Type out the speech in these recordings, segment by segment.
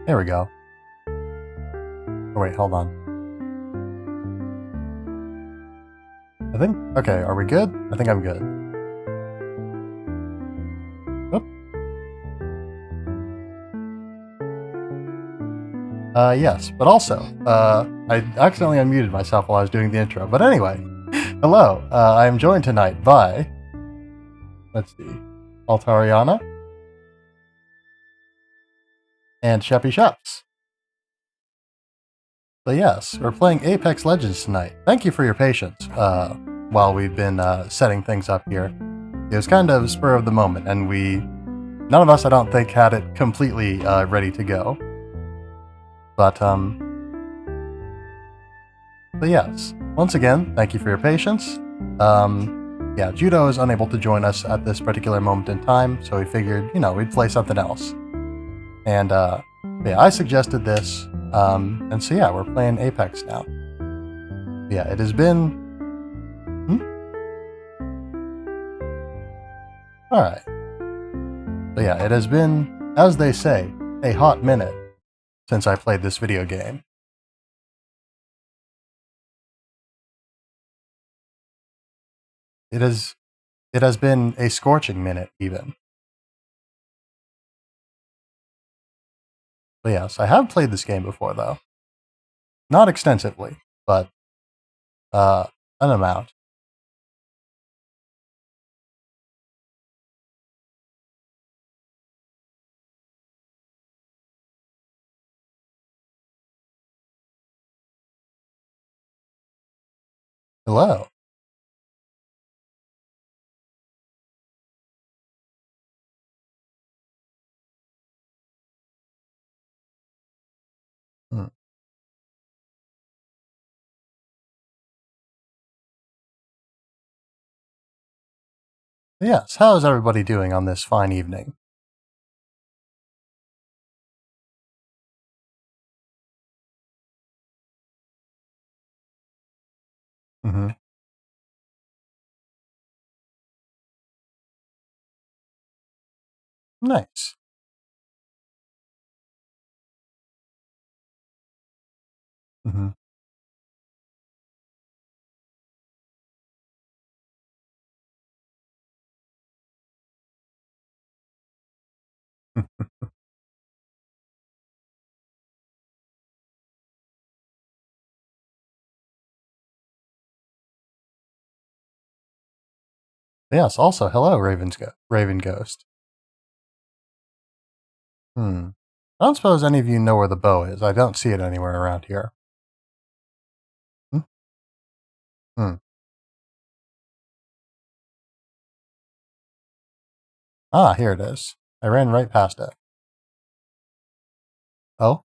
There we go. Oh, wait, hold on. I think... Okay, are we good? I think I'm good. Oop. Yes, but also, I accidentally unmuted myself while I was doing the intro. But anyway, hello. I am joined tonight by... Let's see. Altarianna. And SheppySHEPS. So yes, we're playing Apex Legends tonight. Thank you for your patience while we've been setting things up here. It was kind of spur of the moment, and none of us, I don't think, had it completely ready to go. But yes, once again, thank you for your patience. Yeah, Judo is unable to join us at this particular moment in time, so we figured, we'd play something else. And yeah, I suggested this, and so yeah, we're playing Apex now. Yeah, it has been... Alright. So yeah, it has been, as they say, a hot minute since I played this video game. It has been a scorching minute, even. But yes, I have played this game before, though. Not extensively, but an amount. Hello. Hmm. Yes, how is everybody doing on this fine evening? Mm-hmm. Nice. Mm-hmm. Yes, also, hello, Raven Ghost. Hmm. I don't suppose any of you know where the bow is. I don't see it anywhere around here. Hmm? Hmm. Ah, here it is. I ran right past it. Oh?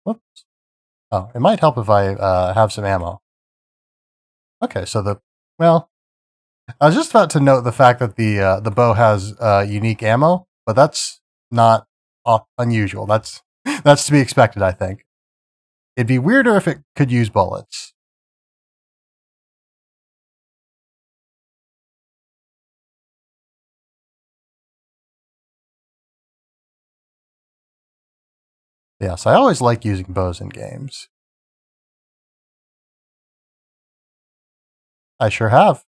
Whoops. Oh, it might help if I have some ammo. Okay, so well, I was just about to note the fact that the bow has unique ammo, but that's not unusual. That's to be expected, I think. It'd be weirder if it could use bullets. Yes, I always like using bows in games. I sure have.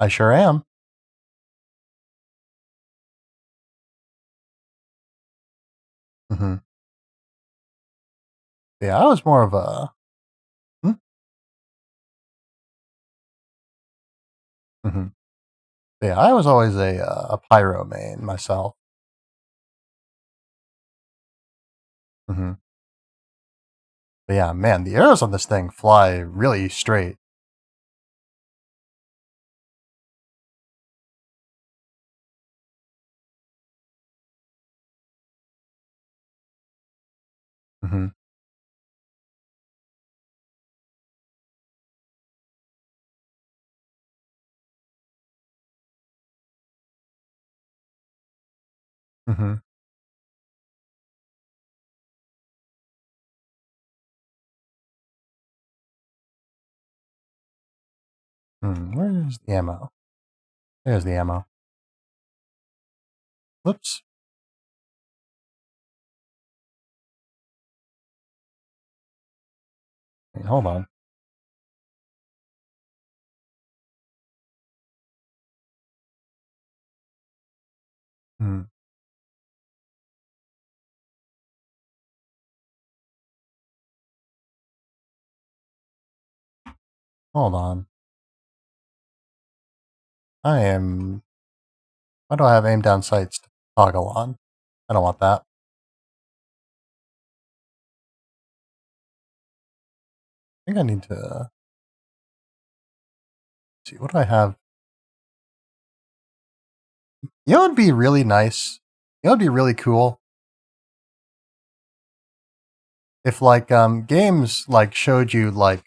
I sure am. Hmm. Yeah, I was more of a... Hmm? Hmm. Yeah, I was always a pyro main myself. Hmm. But yeah, man, the arrows on this thing fly really straight. Hmm. Hmm. Where's the ammo? There's the ammo. Whoops. Wait, hold on. Hmm. Hold on. I am. Why do I have aim down sights to toggle on? I don't want that. I think I need to see. What do I have? You know, it'd be really nice. You know, it'd be really cool if games like showed you like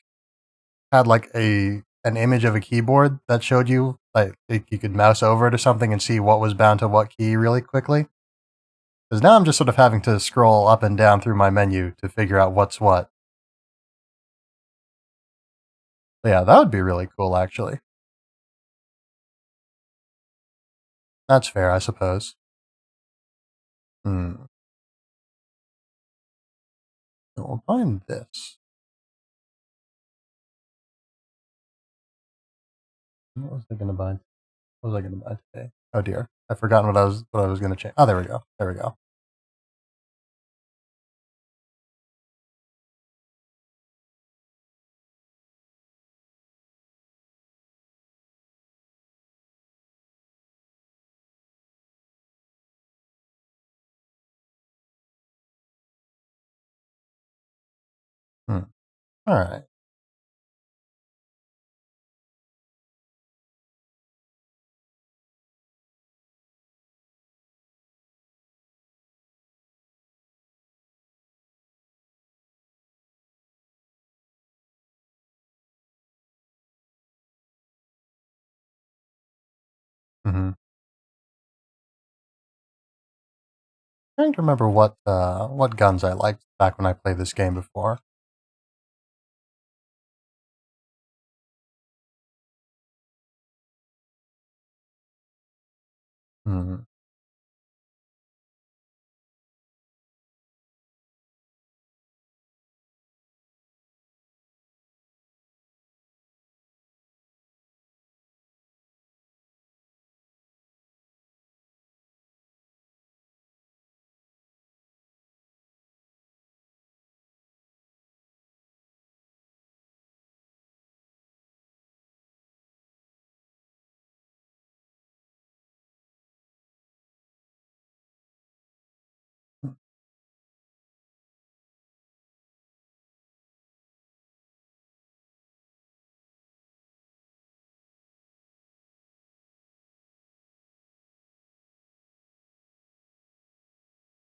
had like an image of a keyboard that showed you like you could mouse over it or something and see what was bound to what key really quickly. Because now I'm just sort of having to scroll up and down through my menu to figure out what's what. Yeah, that would be really cool, actually. That's fair, I suppose. Hmm. We'll find this. What was I going to buy? What was I going to buy today? Oh dear, I've forgotten what I was going to change. Oh, there we go. There we go. Hmm. All right. Mm-hmm. Trying to remember what guns I liked back when I played this game before. Hmm.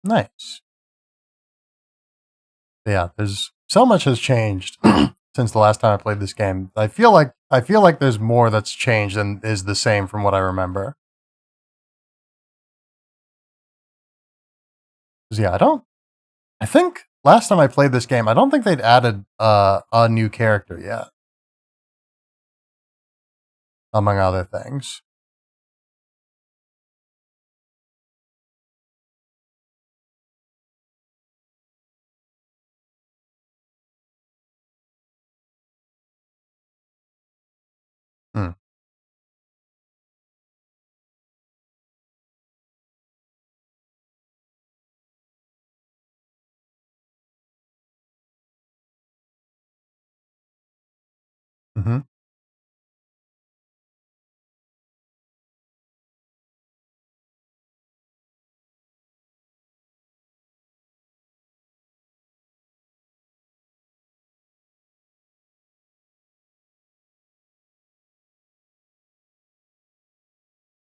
Nice. Yeah, there's so much has changed since the last time I played this game. I feel like there's more that's changed than is the same from what I remember. 'Cause, yeah, I think last time I played this game, I don't think they'd added a new character yet, among other things. Hmm. Mm-hmm.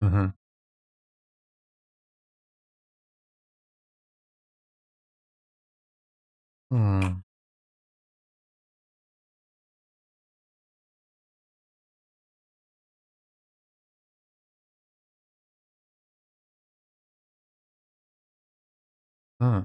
Mm-hmm. Hmm. Hmm.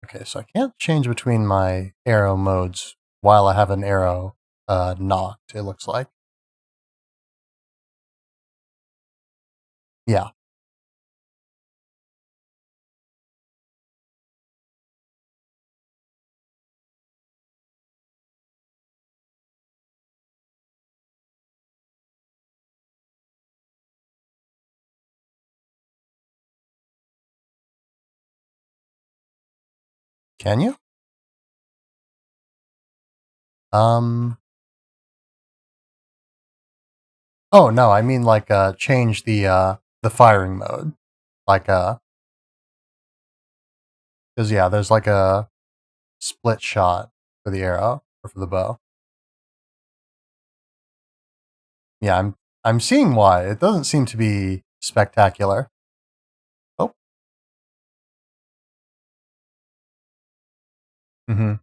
Okay, so I can't change between my arrow modes while I have an arrow knocked, it looks like. Yeah. Can you? Um. Oh no, I mean like change the firing mode. Like because yeah, there's like a split shot for the arrow or for the bow. Yeah, I'm seeing why. It doesn't seem to be spectacular. Oh. Mm-hmm.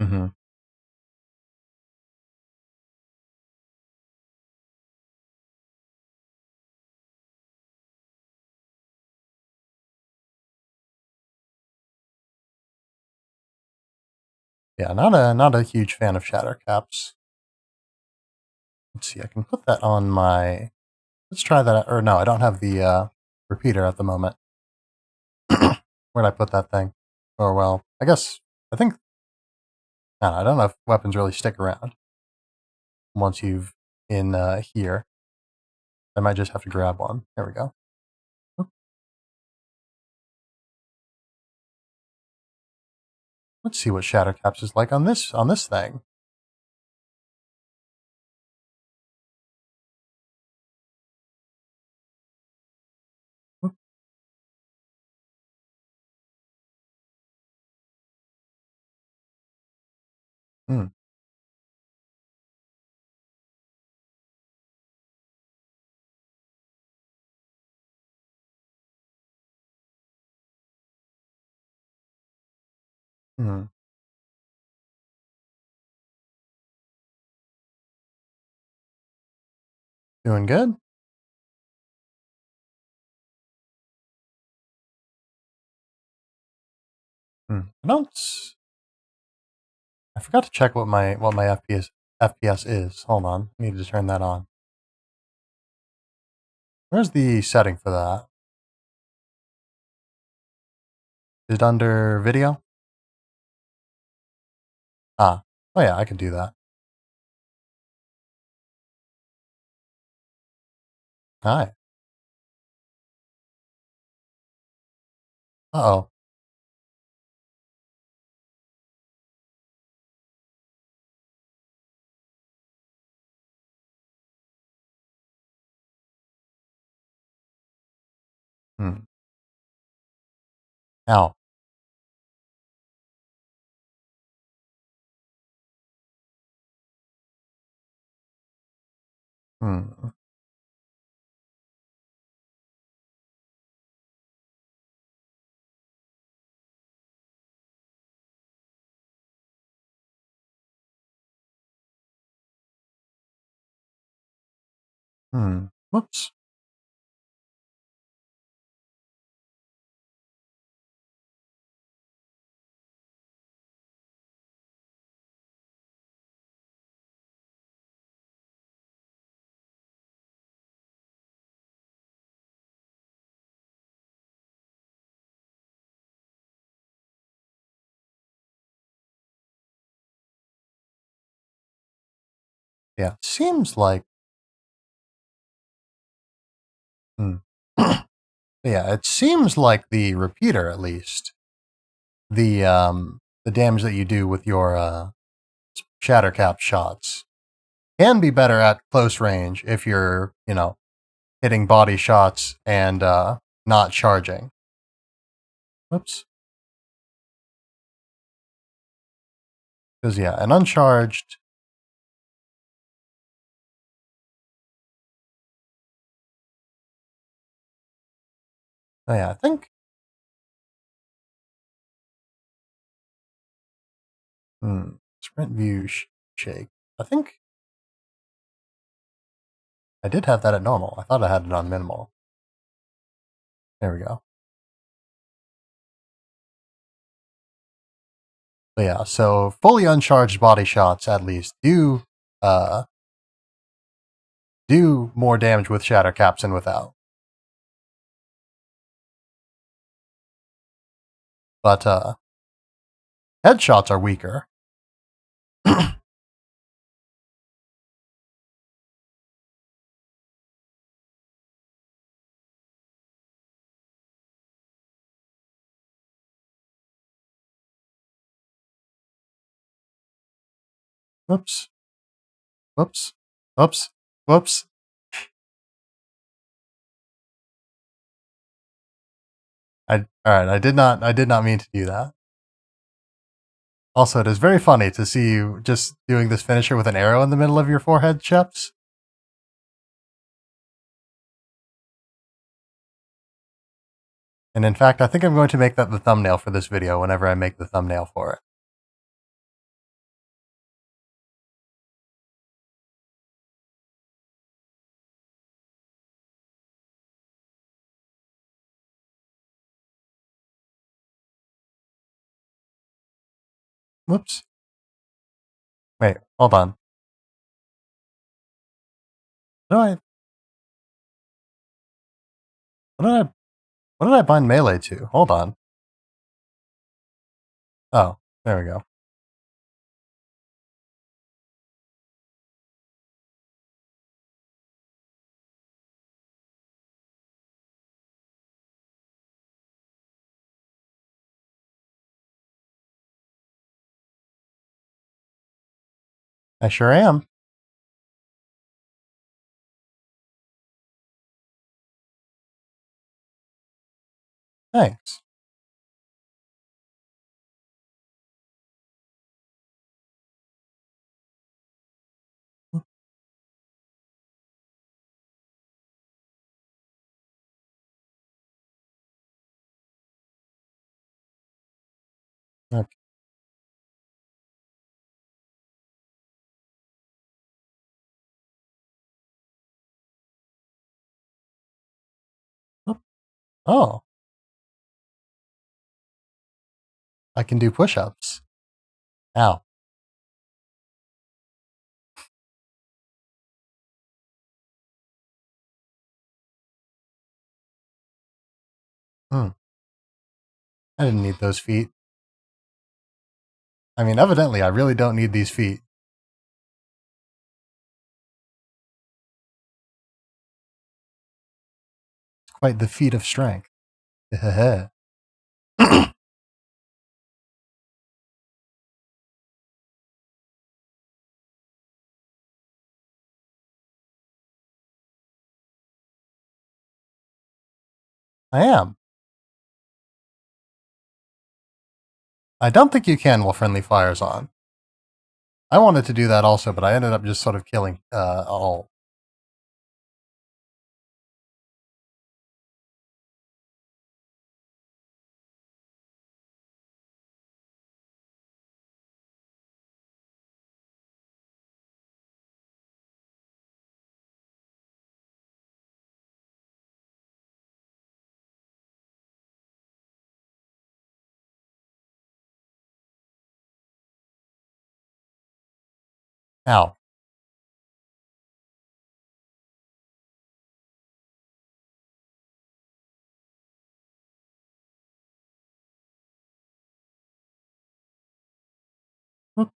Mm-hmm. Yeah, not a huge fan of shatter caps. Let's see, I can put that on my. Let's try that. Or no, I don't have the repeater at the moment. Where'd I put that thing? Or well, I guess I think. I don't know if weapons really stick around once you've in here. I might just have to grab one. There we go. Oop. Let's see what shatter caps is like on this thing. Oop. Hmm. Hmm. Doing good. Hmm. I forgot to check what my FPS is. Hold on. I need to turn that on. Where's the setting for that? Is it under video? Ah. Oh yeah, I can do that. Hi. Uh-oh. Hmm. Ow. Hmm. Hmm. Whoops. Yeah. Seems like. Hmm. Yeah, it seems like the repeater, at least, the damage that you do with your shatter cap shots can be better at close range if you're, hitting body shots and not charging. Oops. Because yeah, an uncharged. Oh yeah, I think. Hmm, sprint view shake. I think I did have that at normal. I thought I had it on minimal. There we go. But yeah, so fully uncharged body shots at least do more damage with shatter caps than without. But headshots are weaker. Whoops. Whoops. Whoops. Whoops. Alright, I did not mean to do that. Also, it is very funny to see you just doing this finisher with an arrow in the middle of your forehead, Sheps. And in fact, I think I'm going to make that the thumbnail for this video whenever I make the thumbnail for it. Whoops. Wait, hold on. What what did I bind melee to? Hold on. Oh, there we go. I sure am. Thanks. Okay. Oh, I can do push-ups. Ow. Hmm. I didn't need those feet. I mean, evidently, I really don't need these feet. It's quite the feat of strength. I am. I don't think you can while friendly fire's on. I wanted to do that also, but I ended up just sort of killing all. Ow. Whoop.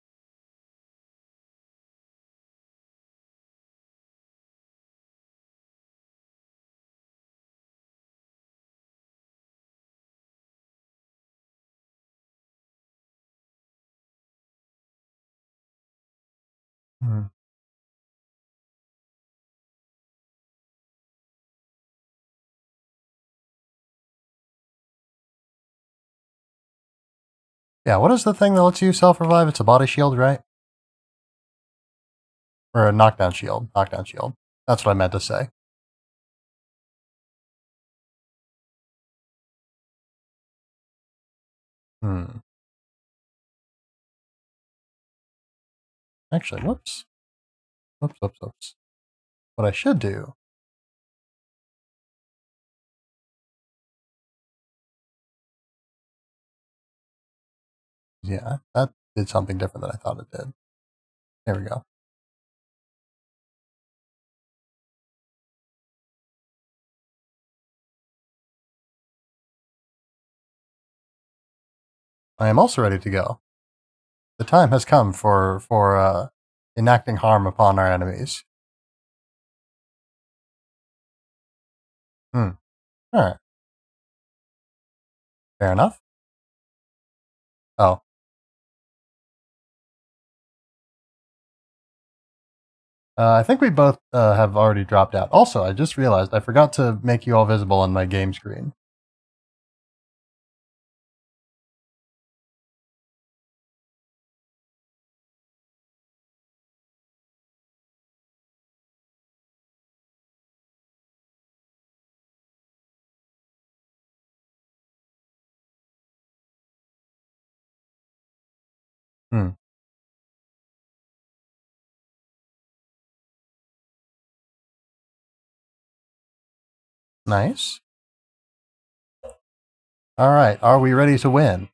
Hmm. Yeah, what is the thing that lets you self-revive? It's a body shield, right? Or a knockdown shield. Knockdown shield. That's what I meant to say. Hmm. Actually, whoops. Whoops, whoops, whoops. What I should do Yeah, that did something different than I thought it did. There we go. I am also ready to go. The time has come for enacting harm upon our enemies. Hmm. All right. Fair enough. Oh, I think we both have already dropped out. Also, I just realized I forgot to make you all visible on my game screen. Hmm. Nice. All right. Are we ready to win?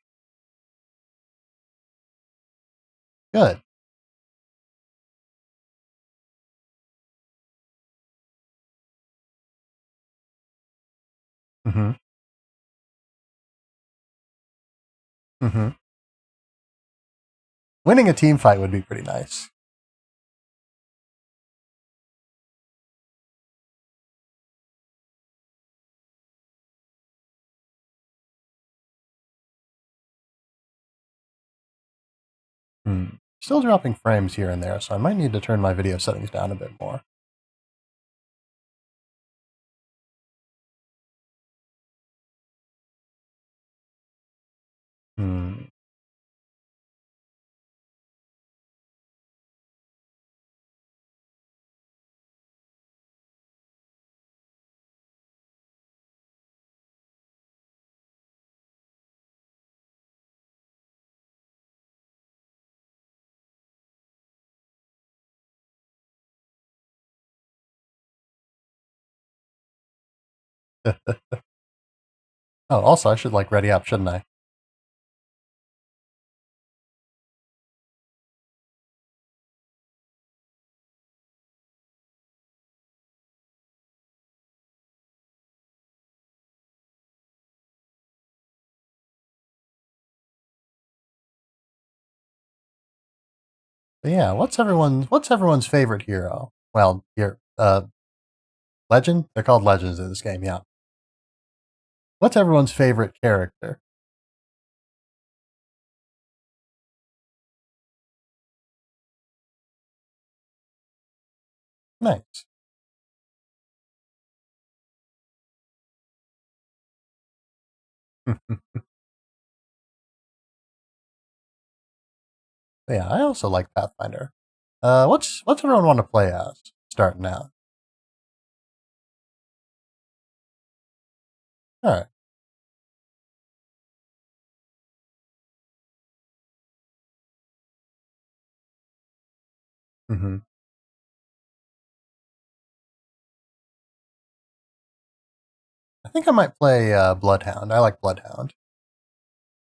Good. Mm-hmm. Mm-hmm. Winning a team fight would be pretty nice. Hmm. Still dropping frames here and there, so I might need to turn my video settings down a bit more. Hmm. Oh, also, I should like ready up, shouldn't I? But yeah, what's everyone's favorite hero? Well, here, legend. They're called legends in this game. Yeah. What's everyone's favorite character? Nice. Yeah, I also like Pathfinder. What's everyone want to play as? Starting out. All right. Mm-hmm. I think I might play Bloodhound. I like Bloodhound.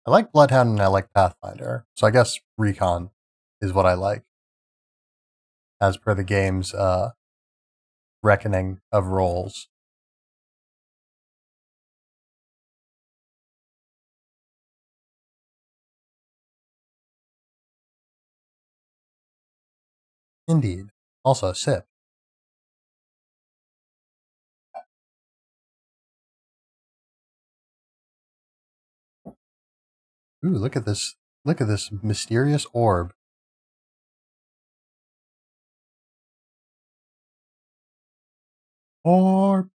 I like Bloodhound and I like Pathfinder. So I guess Recon is what I like, as per the game's reckoning of roles. Indeed. Also, sip. Ooh, look at this! Look at this mysterious orb. Orb.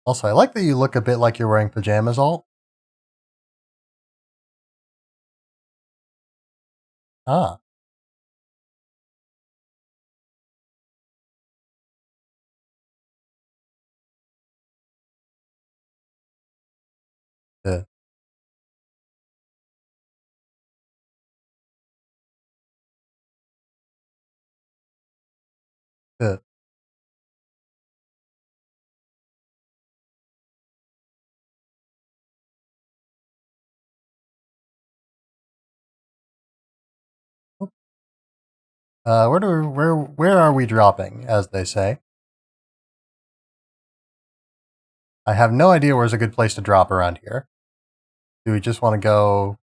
Also, I like that you look a bit like you're wearing pajamas. Alt. Ah. Good. Good. Where are we dropping, as they say? I have no idea where's a good place to drop around here. Do we just want to go?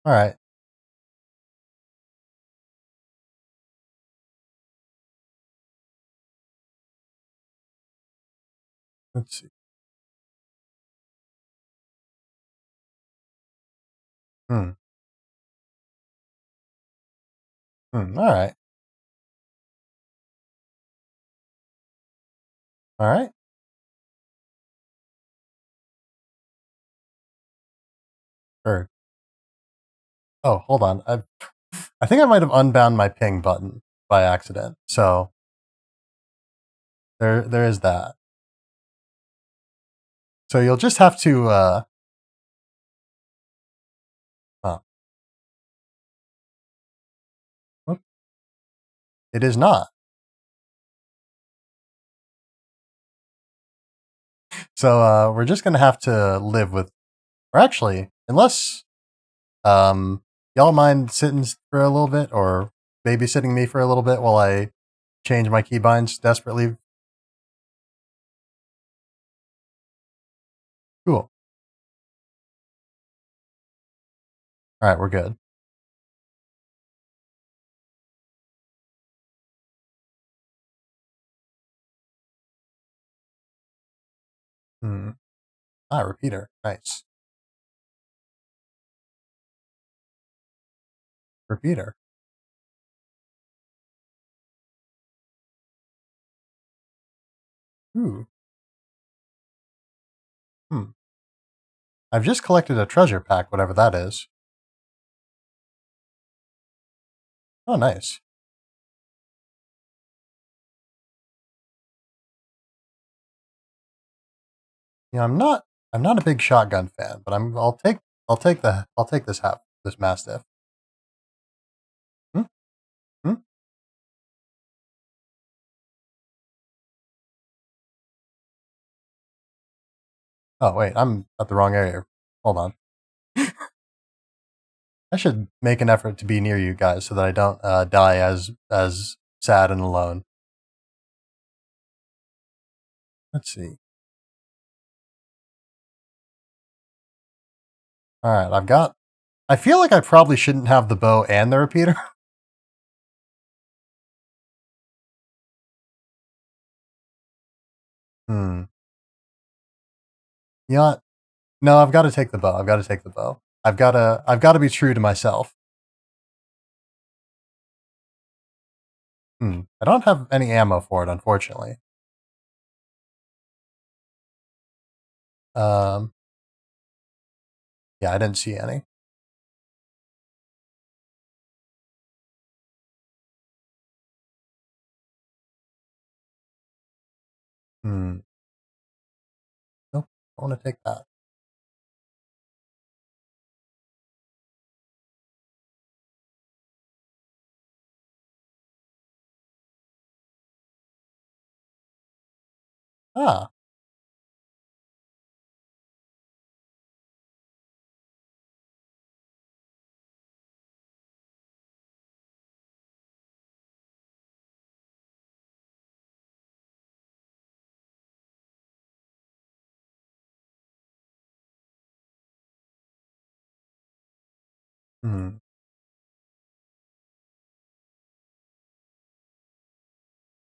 All right. Let's see. Hmm. All right. All right. Sure. Oh, hold on. I think I might have unbound my ping button by accident. So there is that. So you'll just have to. Oh, whoop, it is not. So we're just gonna have to live with. Or actually, unless y'all mind sitting for a little bit or babysitting me for a little bit while I change my keybinds desperately. Cool. All right, we're good. Hmm. Ah, repeater. Nice. Repeater. Ooh. Hmm. I've just collected a treasure pack, whatever that is. Oh, nice. Yeah, I'm not a big shotgun fan, but I'll take this mastiff. Hmm? Hmm? Oh wait, I'm at the wrong area. Hold on. I should make an effort to be near you guys so that I don't die as sad and alone. Let's see. All right, I've got. I feel like I probably shouldn't have the bow and the repeater. Hmm. You know what? No, I've got to take the bow. I've got to take the bow. I've got to be true to myself. Hmm. I don't have any ammo for it, unfortunately. Um. Yeah, I didn't see any. Hmm. Nope. I want to take that. Ah. Hmm.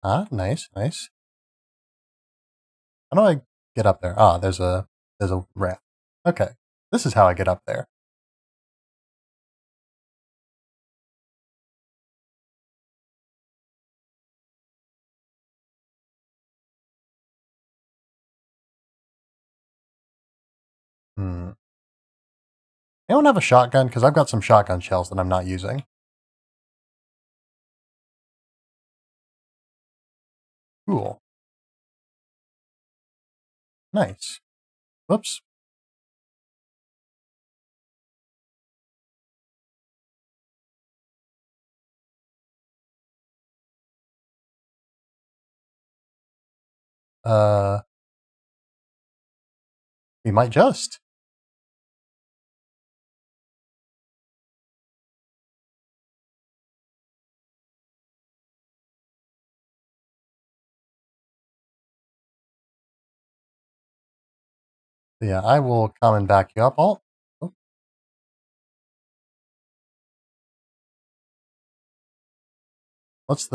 Ah. Nice. Nice. How do I get up there? Ah, there's a ramp. Okay. This is how I get up there. Hmm. Anyone have a shotgun? Because I've got some shotgun shells that I'm not using. Cool. Nice. Whoops. Uh, we might just. Yeah, I will come and back you up. Alt. Oh, what's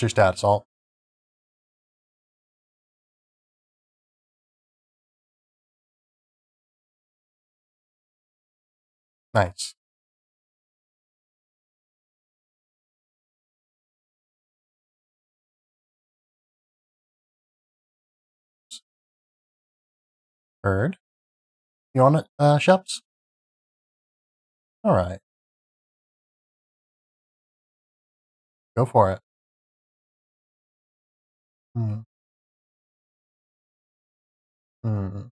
your stats, Alt? Nice. Heard. You on it, Sheps? All right. Go for it. Hmm. Hmm.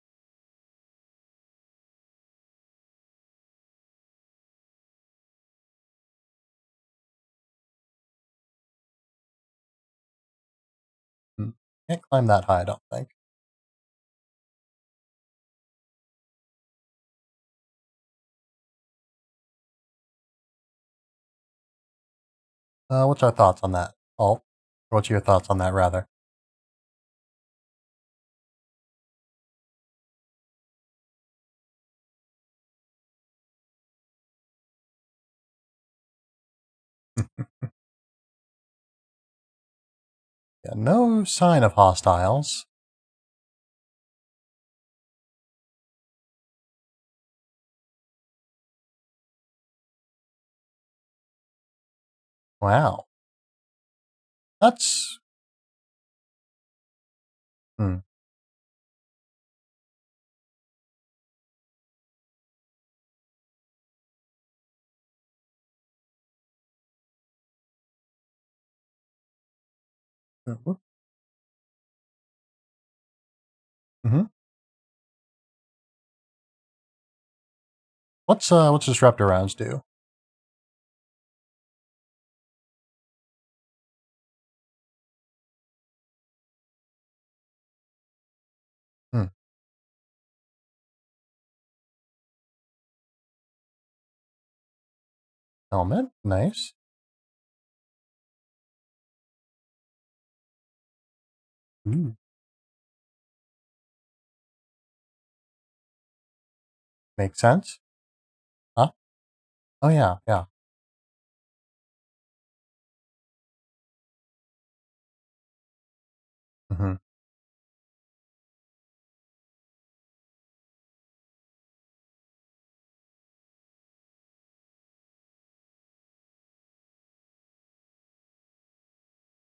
Hmm. Can't climb that high, I don't think. What's our thoughts on that, Alt? What's your thoughts on that, rather? Yeah, no sign of hostiles. Wow. That's. Hmm. Mm-hmm. What's disruptor rounds do? Hmm. Helmet. Nice. Ooh. Makes sense. Huh? Oh yeah, yeah. Mm-hmm.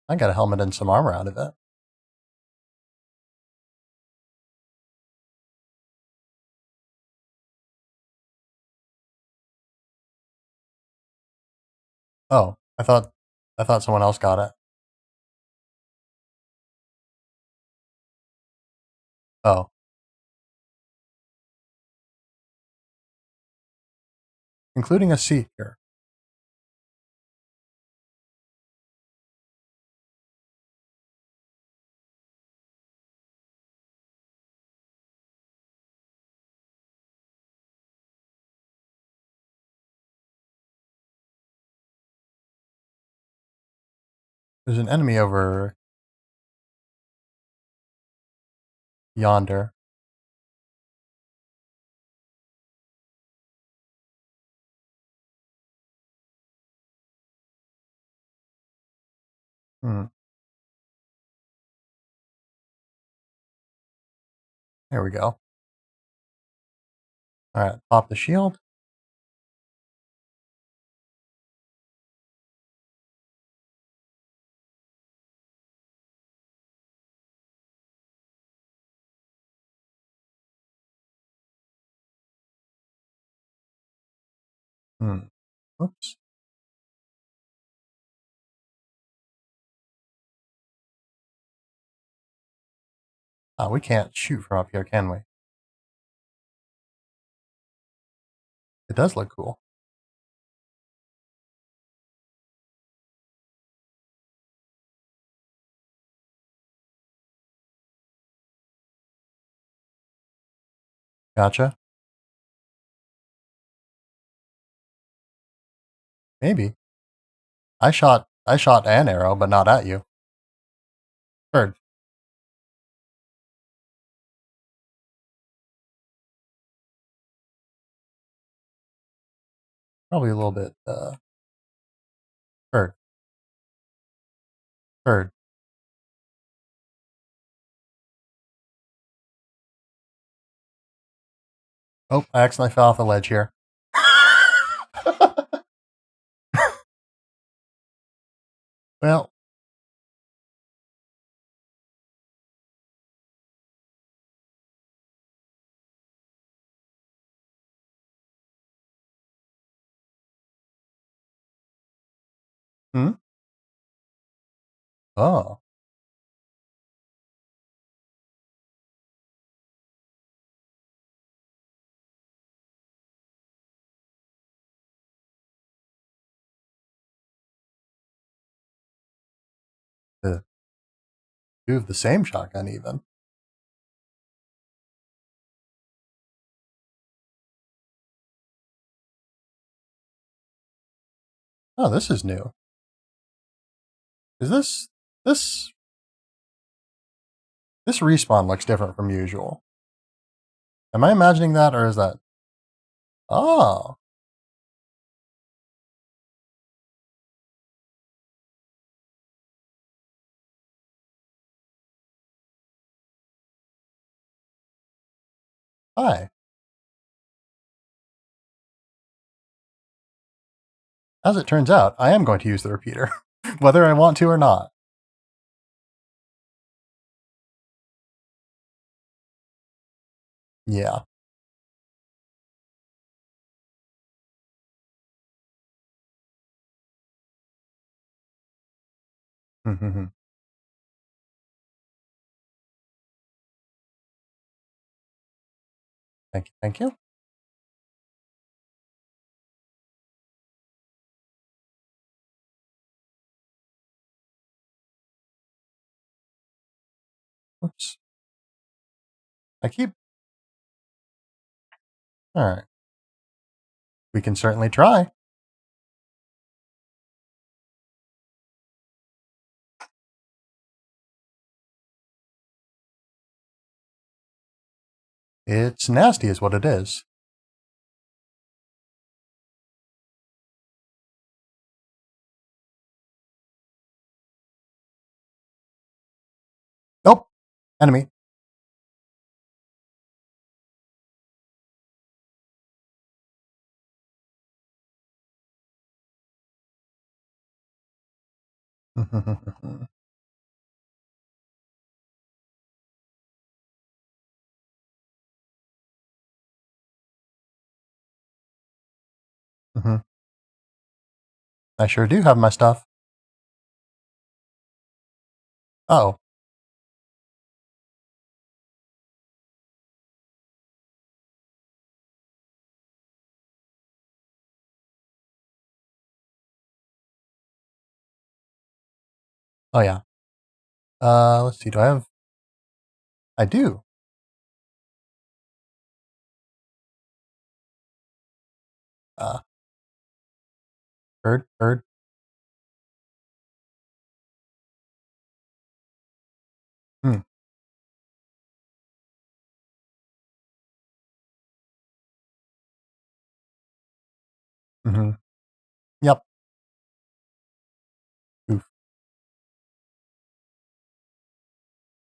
I got a helmet and some armor out of it. Oh, I thought someone else got it. Oh, including a seeker. There's an enemy over yonder. Hmm. There we go. All right, pop the shield. Hmm. Oops. Oh, we can't shoot from up here, can we? It does look cool. Gotcha. Maybe. I shot an arrow, but not at you. Bird. Probably a little bit, bird. Bird. Oh, I accidentally fell off the ledge here. Well, hmm? Oh, the two of the same shotgun even. Oh, this is new. Is this this respawn looks different from usual. Am I imagining that, or is that? Oh, hi. As it turns out, I am going to use the repeater, whether I want to or not. Yeah. Thank you. Thank you. Oops. I keep. All right. We can certainly try. It's nasty, is what it is. Nope. Enemy. I sure do have my stuff. Oh. Oh yeah. Let's see. Do I have? I do. Uh, bird. Bird. Hmm. Mm-hmm. Yep. Oof.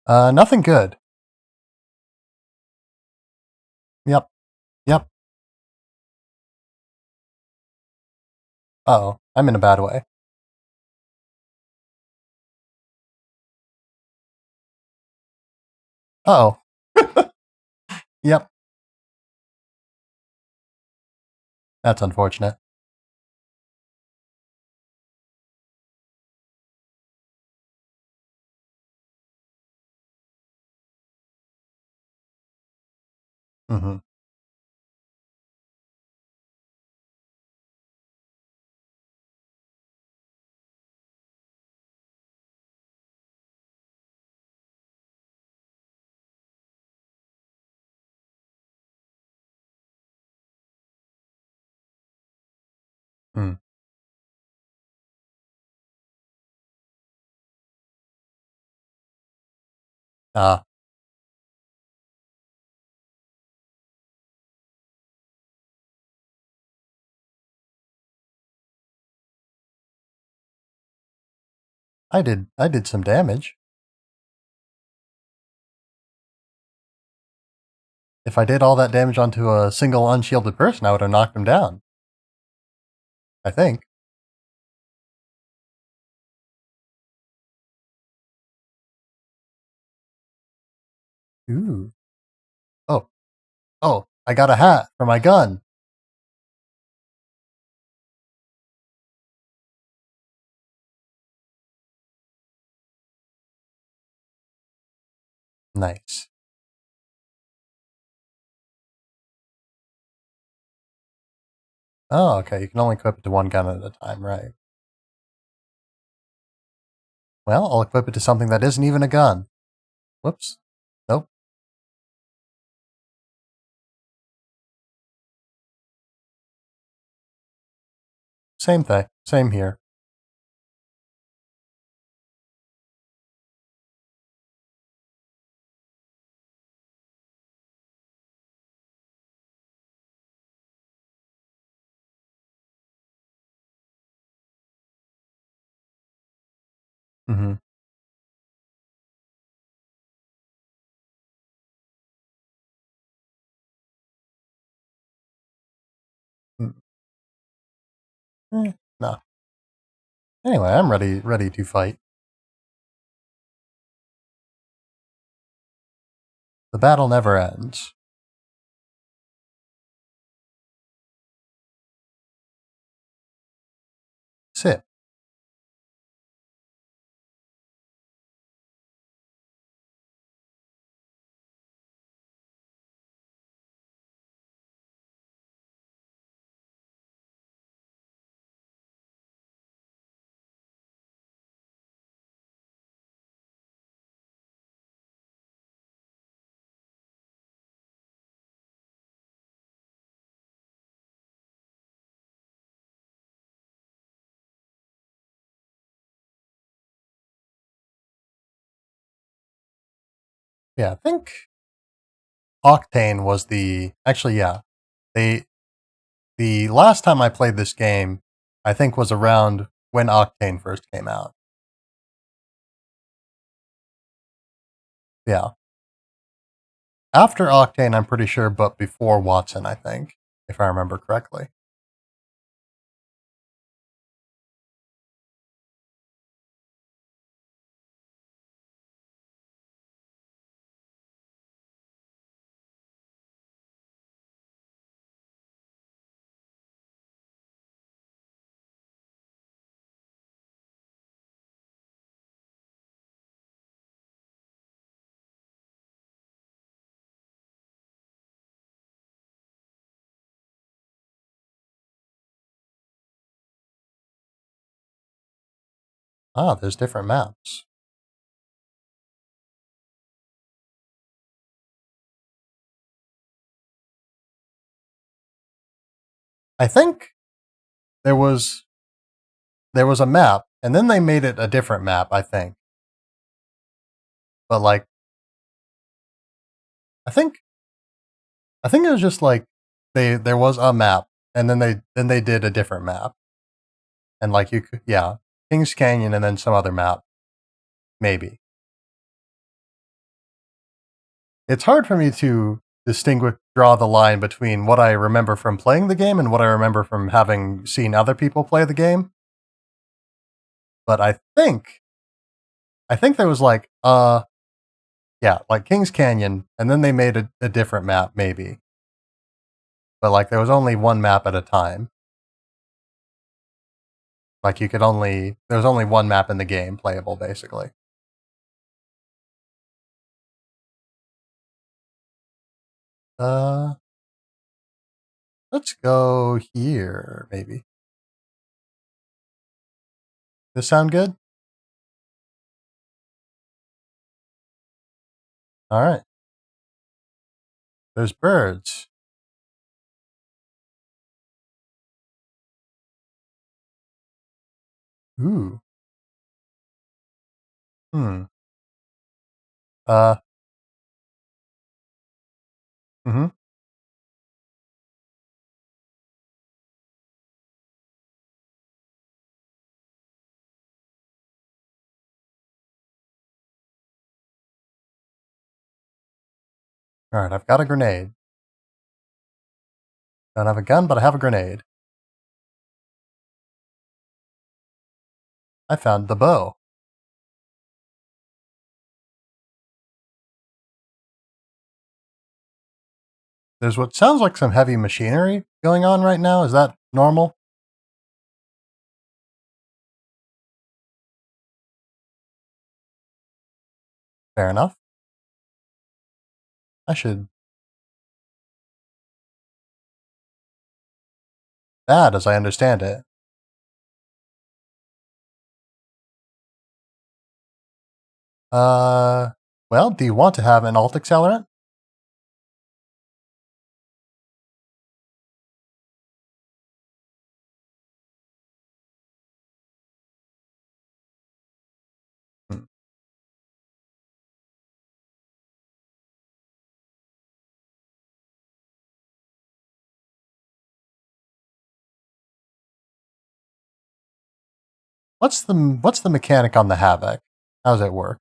Nothing good. Yep. Yep. Uh-oh. I'm in a bad way. Uh-oh. Yep. That's unfortunate. Mm-hmm. Mm. Ah, I did some damage. If I did all that damage onto a single unshielded person, I would have knocked him down. I think. Ooh. Oh. Oh, I got a hat for my gun. Nice. Oh, okay. You can only equip it to one gun at a time, right? Well, I'll equip it to something that isn't even a gun. Whoops. Nope. Same thing. Same here. Mm-hmm. Mm. No. Anyway, I'm ready to fight. The battle never ends. Sit. Yeah, I think Octane was the actually yeah. They the last time I played this game, I think was around when Octane first came out. Yeah. After Octane, I'm pretty sure, but before Watson, I think, if I remember correctly. Ah, there's different maps. I think there was there was a map, and then they made it a different map, I think. But like I think I think it was just like there was a map, and then they did a different map. And like you could yeah, Kings Canyon and then some other map, maybe. It's hard for me to draw the line between what I remember from playing the game and what I remember from having seen other people play the game. But I think there was like yeah, like Kings Canyon, and then they made a different map, maybe. But like there was only one map at a time. Like you could only there was only one map in the game playable, basically. Uh, let's go here, maybe. This sound good? All right. There's birds. Ooh. Hmm. Uh. Mm-hmm. All right. I've got a grenade. Don't have a gun, but I have a grenade. I found the bow. There's what sounds like some heavy machinery going on right now. Is that normal? Fair enough. I should. Bad, as I understand it. Uh. Well, do you want to have an alt accelerant? Hmm. What's the mechanic on the Havoc? How does it work?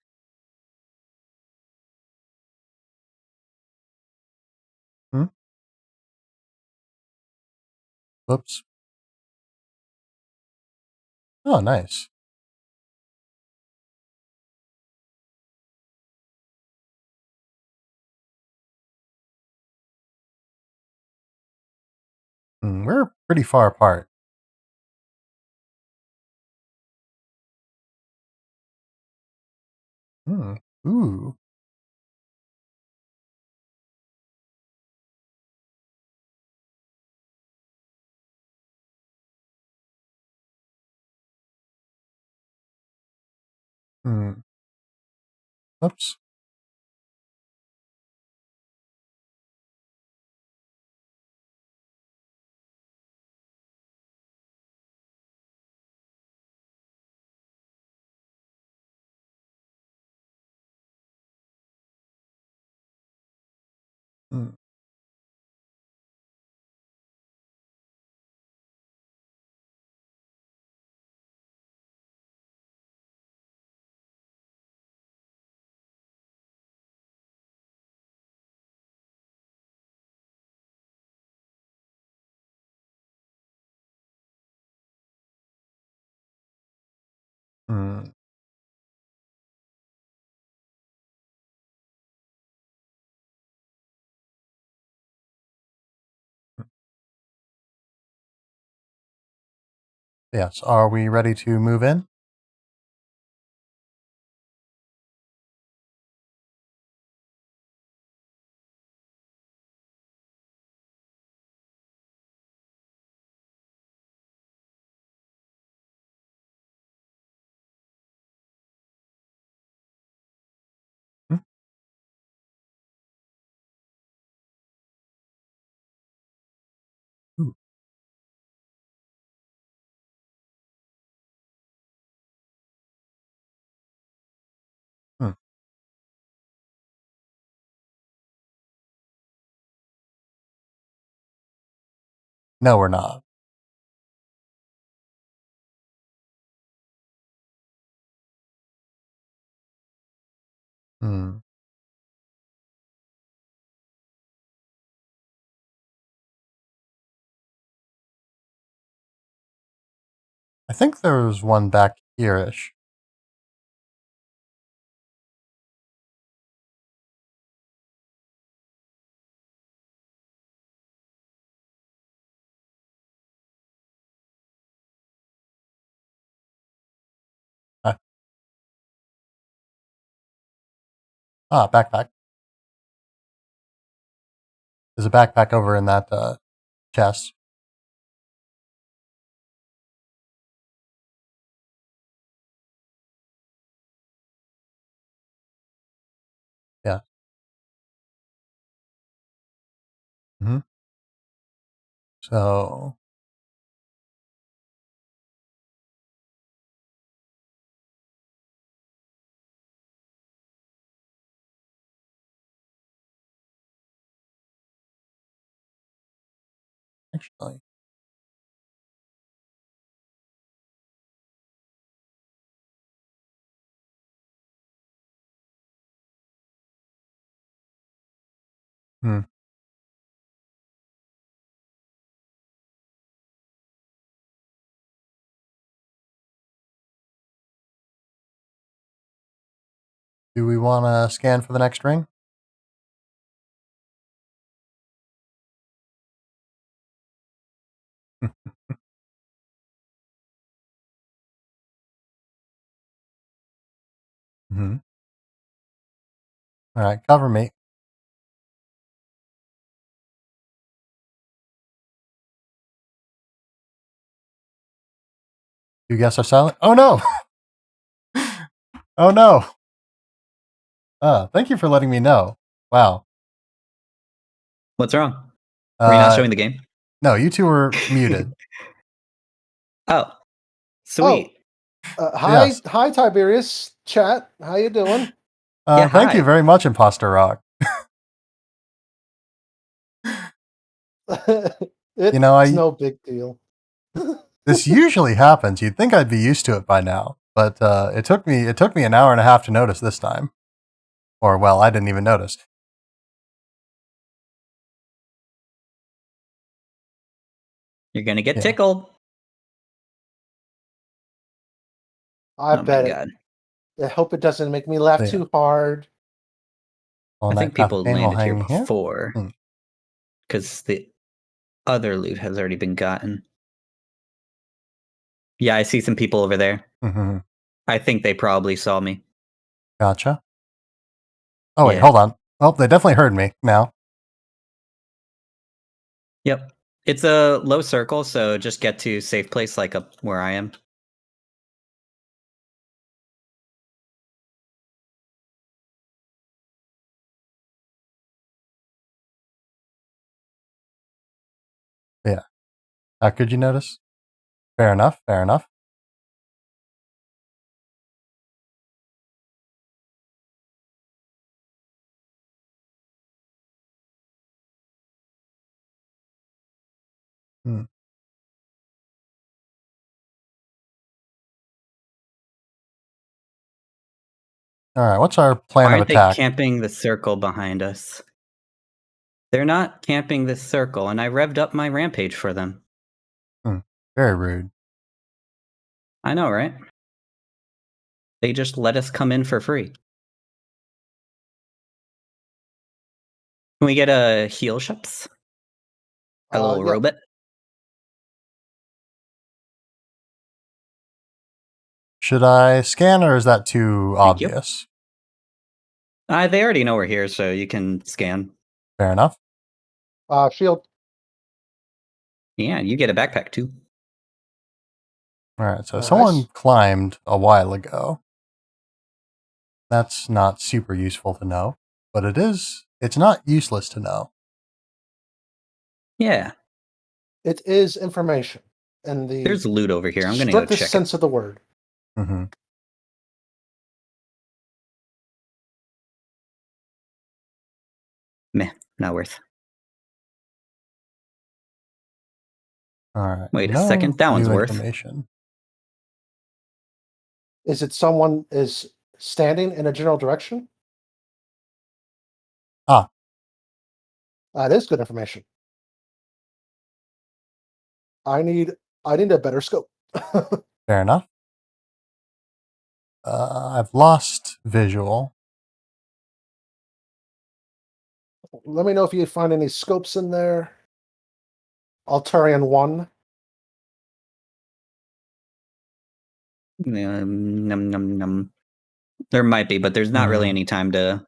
Hmm? Whoops. Oh, nice. We're pretty far apart. Hmm. Ooh. Hmm. Oops. Hmm. Hmm. Yes. Are we ready to move in? Hmm? Ooh. Hmm. No, we're not. Hmm. I think there was one back here-ish. Uh, backpack. There's a backpack over in that chest. Yeah. Mm-hmm. So actually, hmm. Do we want to scan for the next ring? Mm-hmm. All right, cover me. You guess are silent. Oh no! Oh no! Thank you for letting me know. Wow. What's wrong? Were you not showing the game? No, you two were muted. Oh, sweet. Hi, Yes. hi, Tiberious chat. How you doing? Yeah, Thank you hi. very much, Imposter Rock. It's You know, no big deal. this usually happens. You'd think I'd be used to it by now, but it took me an hour and a half to notice this time. Or well, I didn't even notice. You're gonna get Yeah. tickled. I Oh my bet god. it. I hope it doesn't make me laugh Yeah. too hard. On I that think people pain will landed here hang here. before because the other loot has already been gotten. Yeah, I see some people over there. Mm-hmm. I think they probably saw me. Gotcha. Oh wait, Yeah. hold on. Oh, they definitely heard me now. Yep. It's a low circle, so just get to safe place like up where I am. Yeah. How could you notice? Fair enough. Fair enough. Hmm. All right. What's our plan of Aren't they attack? camping the circle behind us? They're not camping this circle, and I revved up my rampage for them. Very rude. I know, right? They just let us come in for free. Can we get a heal, Sheps? A little Yeah. robot? Should I scan or is that too Thank you. obvious? They already know we're here, so you can scan. Fair enough. Shield. Yeah, you get a backpack too. All right. So Nice. someone climbed a while ago. That's not super useful to know, but it is. It's not useless to know. Yeah, It is information, and the there's loot over here. I'm gonna go strictest check sense it. of the word. Mm-hmm. Meh, not worth. All right. Wait a No second, that one's new worth. information. Is it someone is standing in a general direction? Ah. That is good information. I need a better scope. Fair enough. I've lost visual. Let me know if you find any scopes in there. Altarian 1. Num, num, num. There might be, but there's not really any time to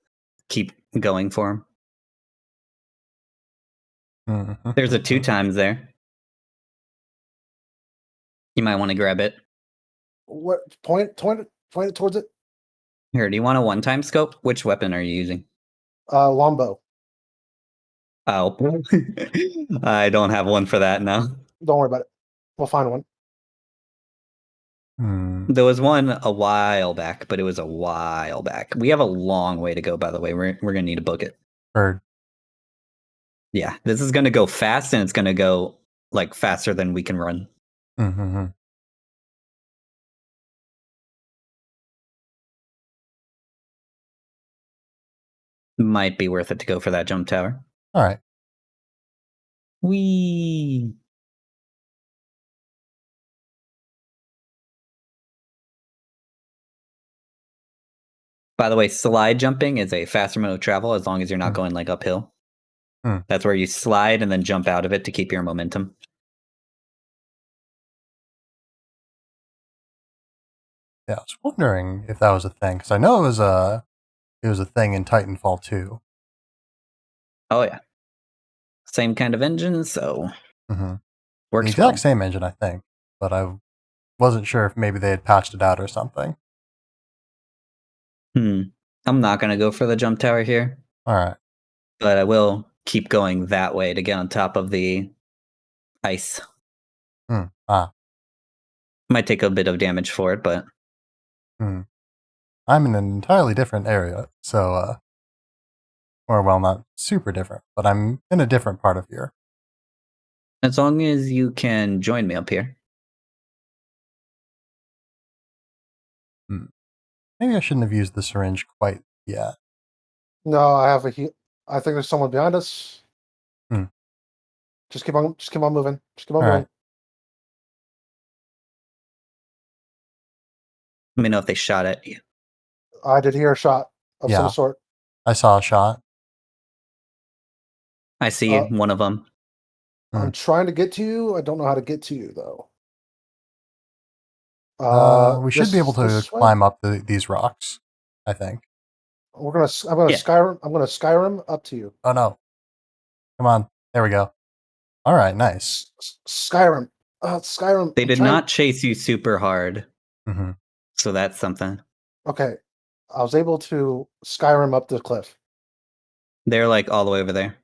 keep going for them. Mhm. There's a 2 times there. You might want to grab it. What point it towards it? Here, do you want a 1-time scope? Which weapon are you using? Longbow. Oh. I don't have one for that now. Don't worry about it. We'll find one. There was one a while back, but it was a while back. We have a long way to go, by the way. We're gonna need to book it. Heard. Yeah, this is gonna go fast, and it's gonna go like faster than we can run. Mm-hmm. Might be worth it to go for that jump tower. All right. Whee! By the way, slide jumping is a faster mode of travel as long as you're not going like uphill. That's where you slide and then jump out of it to keep your momentum. Yeah, I was wondering if that was a thing because I know it was a thing in Titanfall 2. Oh yeah, same kind of engine, so The works exact well. same engine, I think, but I wasn't sure if maybe they had patched it out or something. I'm not gonna go for the jump tower here. All right. But I will keep going that way to get on top of the ice. Might take a bit of damage for it, but I'm in an entirely different area, so or well, not super different, but I'm in a different part of here. as long as you can join me up here. Maybe I shouldn't have used the syringe quite yet. No, I have a heat. I think there's someone behind us. Just keep on moving. Just keep on All moving. right. Let me know if they shot at you. I did hear a shot of some Yeah. sort. I saw a shot. I see one of them. I'm trying to get to you. I don't know how to get to you though. We should be able to this way? climb up these rocks, I think. I'm gonna Yeah. Skyrim up to you. Oh no. Come on. There we go. All right, nice. Skyrim. Skyrim. They did not chase you super hard. So that's something. Okay. I was able to Skyrim up the cliff. They're like all the way over there.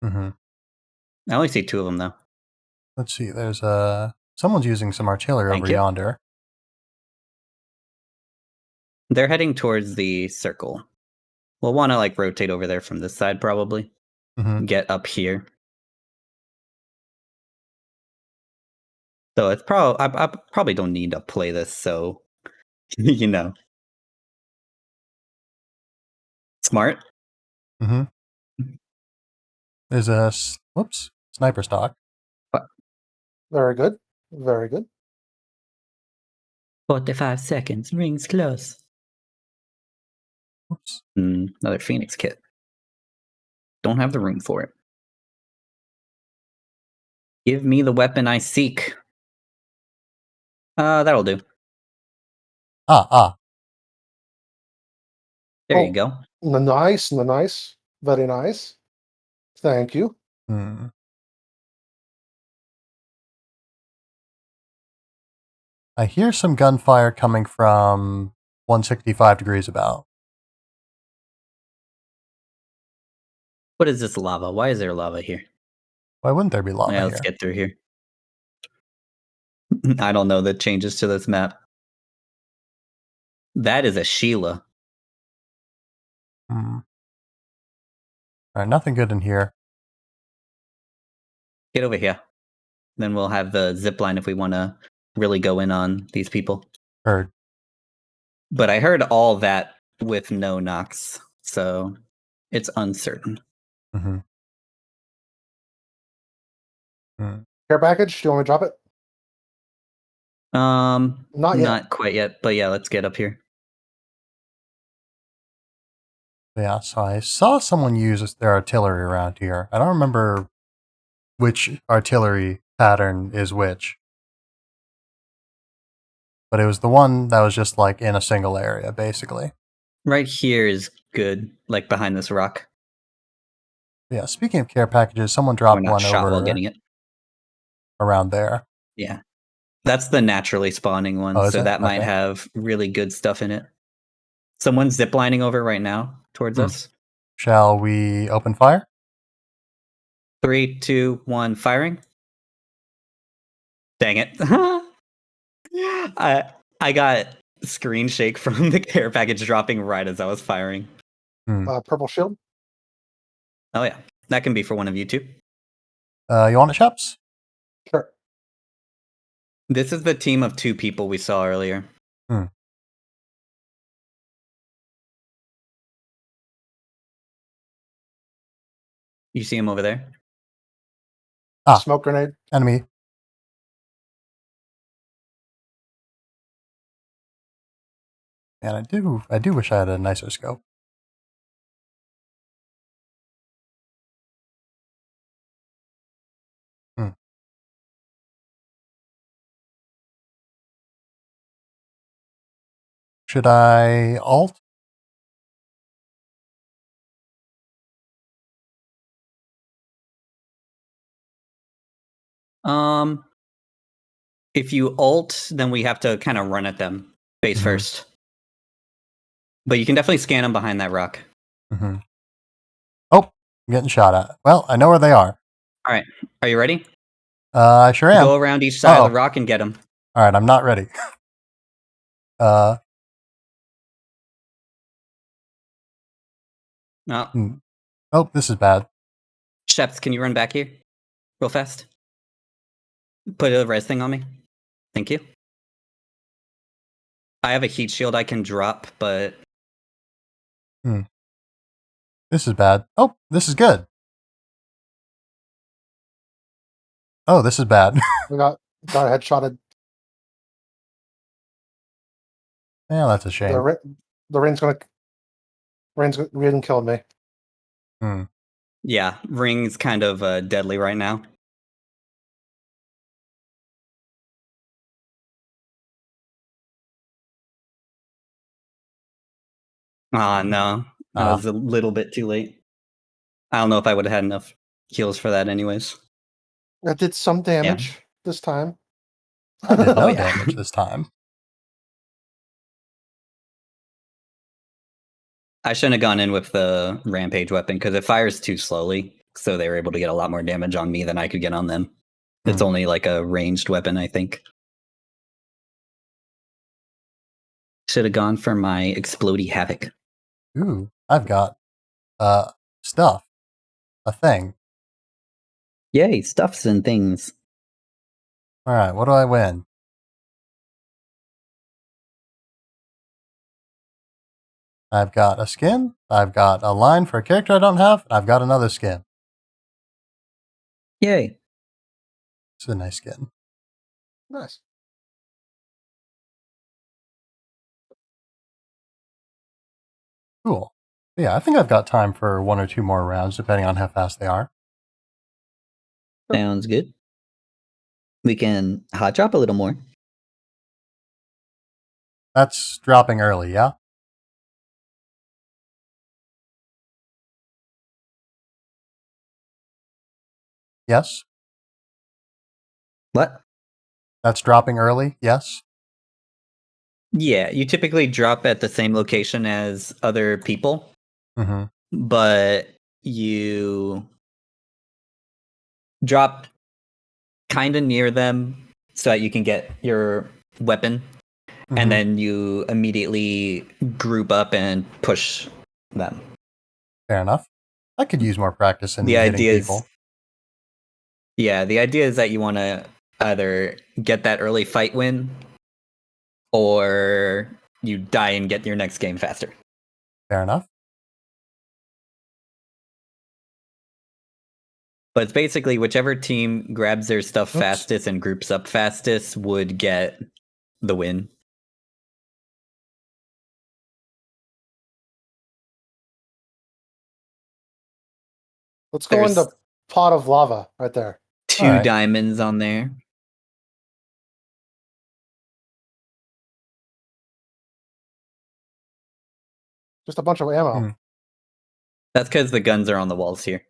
I only see 2 of them though. Let's see. There's someone's using some artillery Thank over you. yonder. They're heading towards the circle. We'll want to like rotate over there from this side probably. Get up here. So it's probably I probably don't need to play this, so you know. Smart. There's a sniper stock. Very good. Very good. 45 seconds. Rings close. Another Phoenix kit. Don't have the room for it. Give me the weapon I seek. That'll do. There you go. Nice. Very nice. Thank you. I hear some gunfire coming from 165 degrees about. What is this lava? Why is there lava here? Why wouldn't there be lava Yeah, let's get through here. I don't know the changes to this map. That is a Sheila. All right, nothing good in here. Get over here. Then we'll have the zip line if we want to really go in on these people. Heard. But I heard all that with no knocks, so it's uncertain. Care package? Do you want me to drop it? Not yet. Not quite yet, but yeah, let's get up here. Yeah, so I saw someone use their artillery around here. I don't remember which artillery pattern is which. But it was the one that was just like in a single area, basically. Right here is good, like behind this rock. Yeah, speaking of care packages, someone We're dropped not one shot while over getting it. around there. Yeah. That's the naturally spawning one, Oh, is so it? that might Okay. have really good stuff in it. Someone's ziplining over right now towards us. Shall we open fire? 3, 2, 1, firing. Dang it. I got screen shake from the care package dropping right as I was firing. Purple shield. Oh yeah. That can be for one of you two. You want it, Sheps? Sure. This is the team of 2 people we saw earlier. You see him over there? Smoke grenade. Enemy. And I do wish I had a nicer scope. Should I alt? If you ult, then we have to kind of run at them face first. But you can definitely scan them behind that rock. Oh, I'm getting shot at. Well, I know where they are. All right. Are you ready? I sure am. Go around each side of the rock and get them. All right, I'm not ready. No. Oh, this is bad. Sheps, can you run back here real fast? Put a res thing on me. Thank you. I have a heat shield I can drop, but... This is bad. Oh, this is good. Oh, this is bad. We got headshotted. Yeah, that's a shame. The Rain killed me. Yeah, Ring's kind of deadly right now. No. I was a little bit too late. I don't know if I would have had enough heals for that anyways. I did some damage this time. I did no damage this time. I shouldn't have gone in with the rampage weapon because it fires too slowly, so they were able to get a lot more damage on me than I could get on them. It's only like a ranged weapon, I think. Should have gone for my Explodey Havoc. Ooh, I've got stuff. A thing. Yay, stuffs and things. Alright, what do I win? I've got a skin, I've got a line for a character I don't have, and I've got another skin. Yay. It's a nice skin. Nice. Cool. Yeah, I think I've got time for 1 or 2 more rounds, depending on how fast they are. Sounds good. We can hot drop a little more. That's dropping early, yeah? Yes? What? That's dropping early, yes? Yeah, you typically drop at the same location as other people, but you drop kind of near them so that you can get your weapon, and then you immediately group up and push them. Fair enough. I could use more practice in hitting people. Yeah, the idea is that you want to either get that early fight win, or you die and get your next game faster. Fair enough. But it's basically whichever team grabs their stuff fastest and groups up fastest would get the win. Let's go in the pot of lava right there. 2 diamonds on there. Just a bunch of ammo. That's because the guns are on the walls here.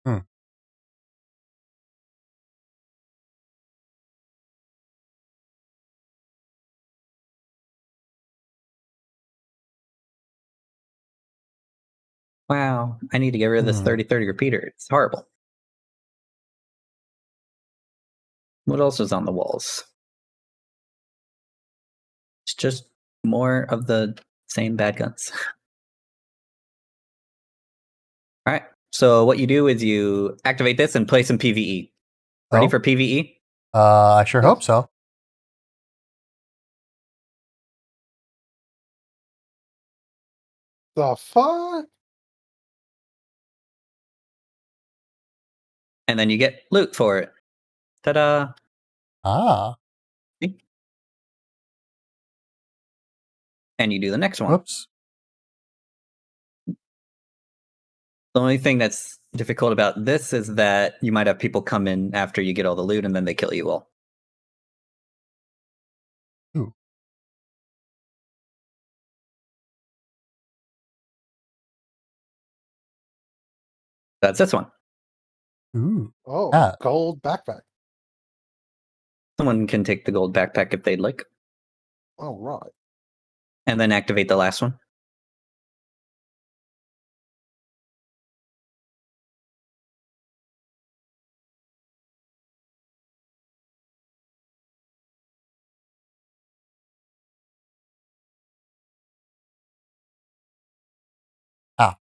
Hmm. Wow, I need to get rid of this 30-30 repeater. It's horrible. What else is on the walls? It's just more of the same bad guns. All right. So what you do is you activate this and play some PvE. Ready Oh. for PvE? I sure Yeah. hope so. The fuck? And then you get loot for it. Ta-da! Ah. And you do the next one. Whoops. The only thing that's difficult about this is that you might have people come in after you get all the loot and then they kill you all. Ooh. That's this one. Ooh. Oh, Ah. gold backpack. Someone can take the gold backpack if they'd like. All right. And then activate the last one. Ah.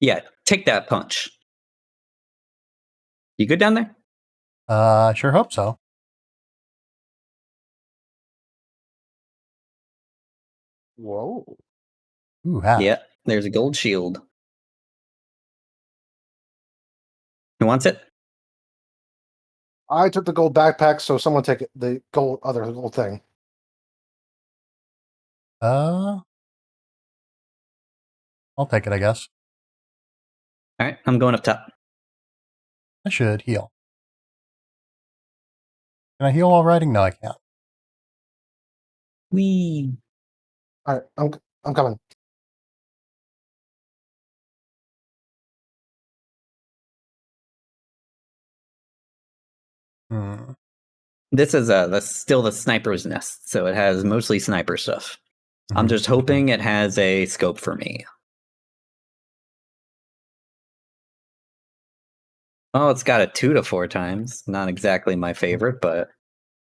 Yeah, take that punch. You good down there? I sure hope so. Whoa. Ooh, hat. Yeah, there's a gold shield. Who wants it? I took the gold backpack, so someone take the other gold thing. I'll take it, I guess. All right, I'm going up top. I should heal. Can I heal while riding? No, I can't. Whee! All right, I'm coming. Hmm. This is still the sniper's nest, so it has mostly sniper stuff. I'm Mhm, just hoping it has a scope for me. Oh, it's got a 2 to 4 times. Not exactly my favorite, but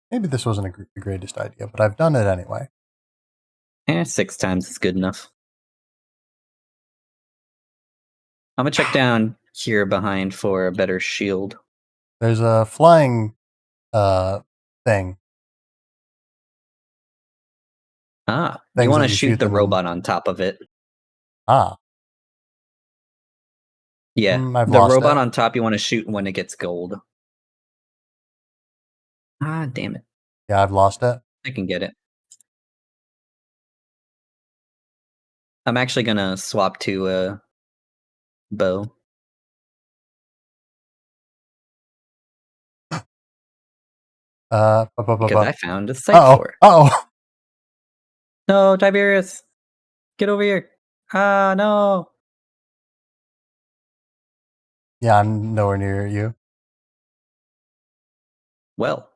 Maybe this wasn't the greatest idea, but I've done it anyway. 6 times is good enough. I'm gonna check down here behind for a better shield. There's a flying thing. Ah, Things you want that to you shoot shoot the them and- robot on top of it. Ah. Yeah, I've the lost robot it. on top you want to shoot when it gets gold. Ah, damn it. Yeah, I've lost it. I can get it. I'm actually gonna swap to a bow. Because I found a site Uh-oh. for it. Uh-oh. No, Tiberious! Get over here! Ah, no! Yeah, I'm nowhere near you. Well.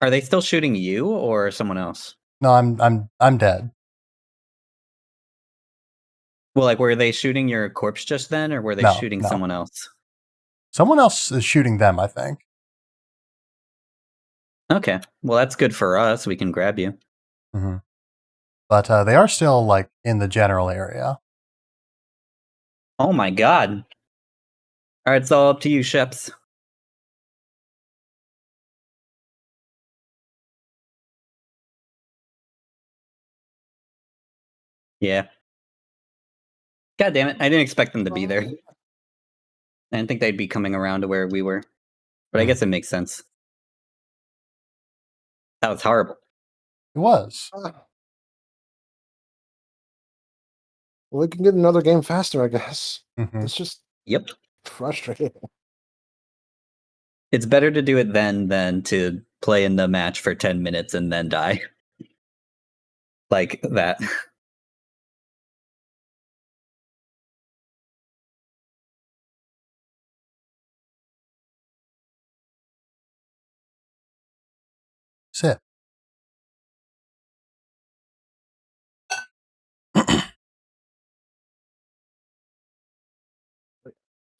Are they still shooting you or someone else? No, I'm dead. Well, like, were they shooting your corpse just then, or were they No, shooting no. someone else? Someone else is shooting them, I think. Okay, well, that's good for us. We can grab you. Mm-hmm. But they are still, like, in the general area. Oh my god. Alright, it's all up to you, Sheps. Yeah. God damn it, I didn't expect them to be there. I didn't think they'd be coming around to where we were. But I guess it makes sense. That was horrible. It was. Well, we can get another game faster, I guess. Mm-hmm. It's just Yep. frustrating. It's better to do it then than to play in the match for 10 minutes and then die. Like that.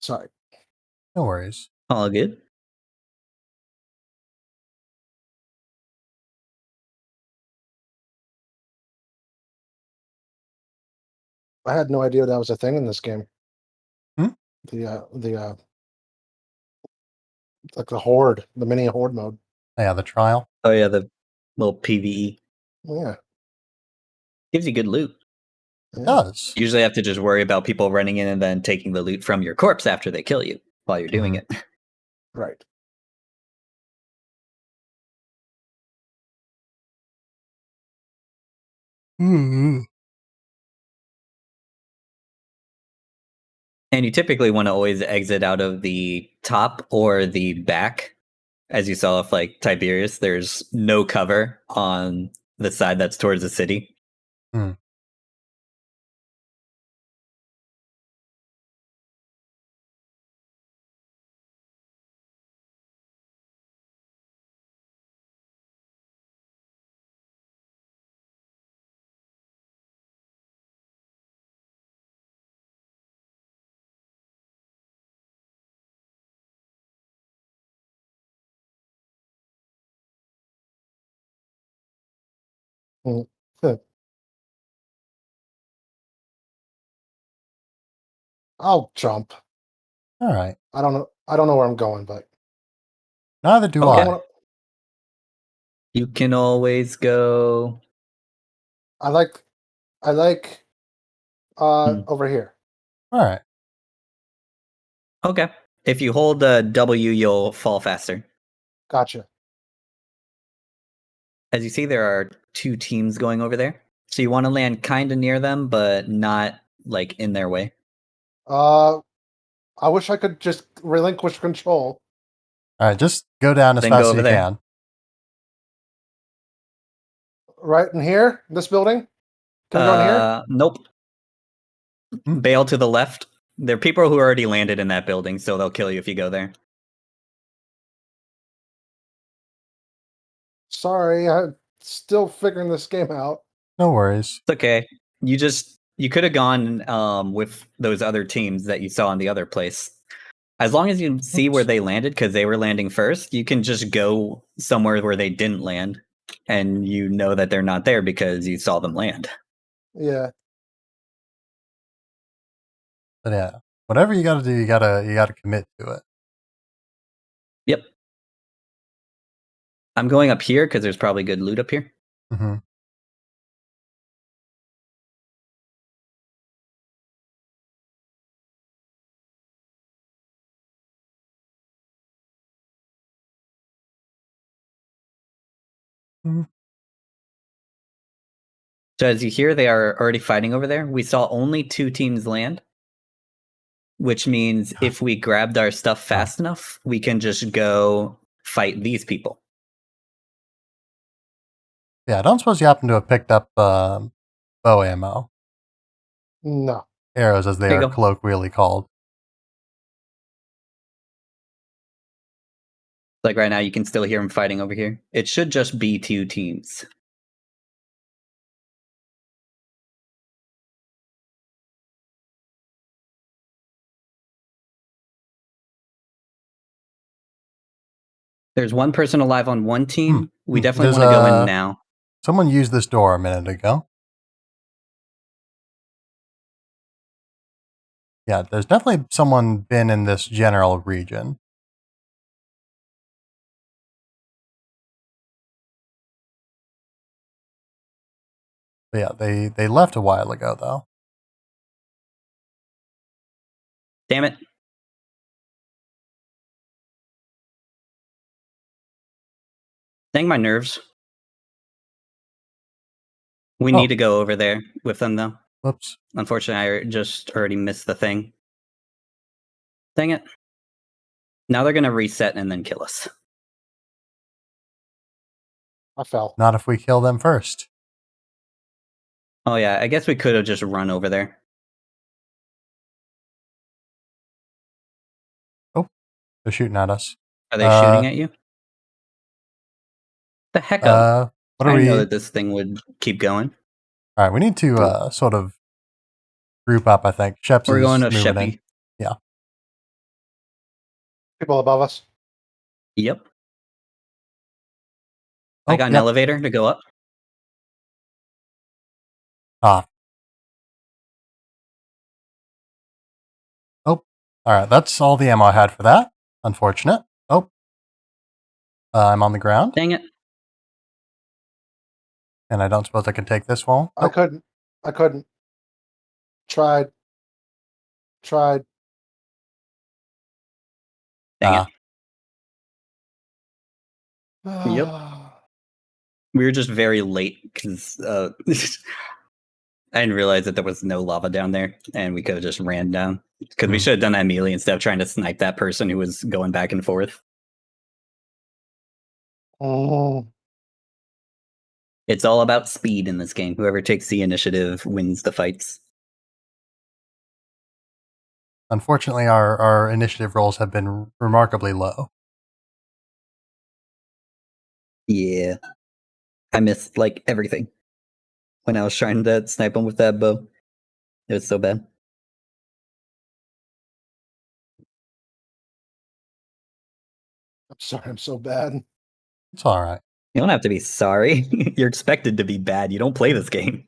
Sorry. No worries. All good. I had no idea that was a thing in this game. Hmm? The like the horde, the mini horde mode. Yeah, the trial. Oh yeah, the little PVE Yeah. gives you good loot. It Yeah. does. You usually have to just worry about people running in and then taking the loot from your corpse after they kill you while you're doing it. Right. Mm-hmm. And you typically want to always exit out of the top or the back. As you saw with like Tiberious, there's no cover on the side that's towards the city. Hmm. Mm. Huh. I'll jump. All right. I don't know. I don't know where I'm going, but Neither do Okay. I I. wanna, You can always go. I like Hmm. over here. All right. Okay. If you hold W, you'll fall faster. Gotcha. As you see, there are two teams going over there. So you want to land kind of near them, but not like in their way. I wish I could just relinquish control. All right. Just go down as Then go fast as over you there. can. Right in here, this building. Can we go in here? Nope. Hmm. Bail to the left. There are people who already landed in that building, so they'll kill you if you go there. Sorry, I'm still figuring this game out. No worries. It's okay. You could have gone with those other teams that you saw in the other place. As long as you see where Oops. they landed, because they were landing first, you can just go somewhere where they didn't land, and you know that they're not there because you saw them land. Yeah. But yeah, whatever you got to do, you gotta commit to it. Yep. I'm going up here because there's probably good loot up here. Mm-hmm. Mm-hmm. So as you hear, they are already fighting over there. We saw only two teams land, which means if we grabbed our stuff fast enough, we can just go fight these people. Yeah, I don't suppose you happen to have picked up bow ammo. No. Arrows, as they There you are go. colloquially called. Like right now, you can still hear them fighting over here. It should just be two teams. There's one person alive on one team. We definitely There's want to go in now. someone used this door a minute ago. Yeah, there's definitely someone been in this general region. But yeah, they left a while ago though. Damn it. Dang my nerves. We need to go over there with them though. Whoops. Unfortunately, I just already missed the thing. Dang it. Now they're going to reset and then kill us. I fell. Not if we kill them first. Oh yeah, I guess we could have just run over there. Oh, they're shooting at us. Are they shooting at you? The heck up. What are I didn't know we? that this thing would keep going. All right, we need to sort of group up. I think Sheps We're is going to moving in. Sheppy. Yeah. People above us. Yep. Oh, I got an yep. elevator to go up. Ah. Oh, all right. That's all the ammo I had for that. Unfortunate. Oh, I'm on the ground, Dang it. and I don't suppose I can take this wall. I Oh, couldn't. I couldn't. Tried. Dang ah. it. Yep. We were just very late because I didn't realize that there was no lava down there, and we could have just ran down. Because we Hmm. should have done that immediately instead of trying to snipe that person who was going back and forth. Oh. It's all about speed in this game. Whoever takes the initiative wins the fights. Unfortunately, our initiative rolls have been remarkably low. Yeah. I missed like everything when I was trying to snipe him with that bow. It was so bad. I'm sorry. I'm so bad. It's all right. You don't have to be sorry. You're expected to be bad. You don't play this game.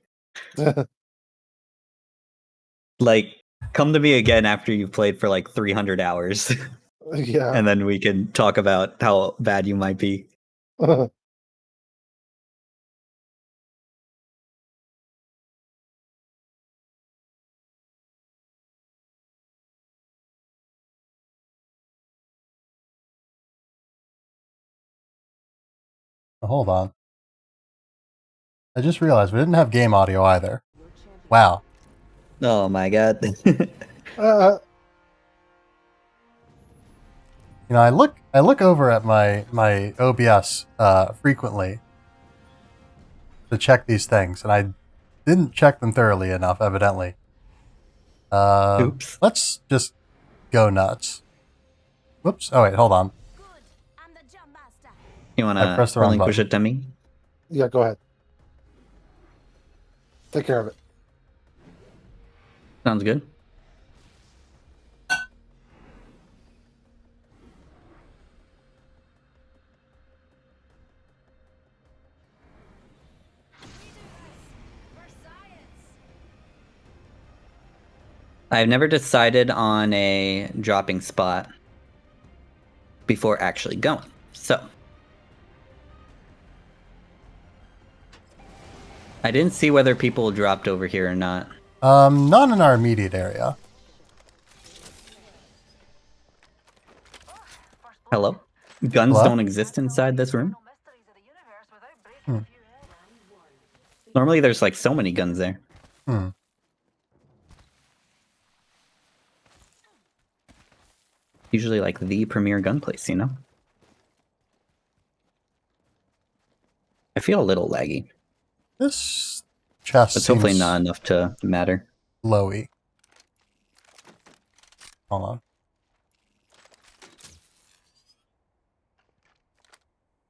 Like, come to me again after you've played for like 300 hours, Yeah. and then we can talk about how bad you might be. Hold on. I just realized we didn't have game audio either. Wow. Oh my god. uh, You know, I look over at my OBS frequently to check these things, and I didn't check them thoroughly enough, evidently. Oops. Let's just go nuts. Whoops. Oh wait, hold on. You want I to pressed the wrong relinquish button. it to me? yeah. Go ahead. Take care of it. Sounds good. I've never decided on a dropping spot before actually going. So, I didn't see whether people dropped over here or not. Not in our immediate area. Hello? Guns Hello? don't exist inside this room? Hmm. Normally there's like so many guns there. Hmm. Usually like the premier gun place, you know? I feel a little laggy, This chest but hopefully seems not enough to matter. lowy. Hold on.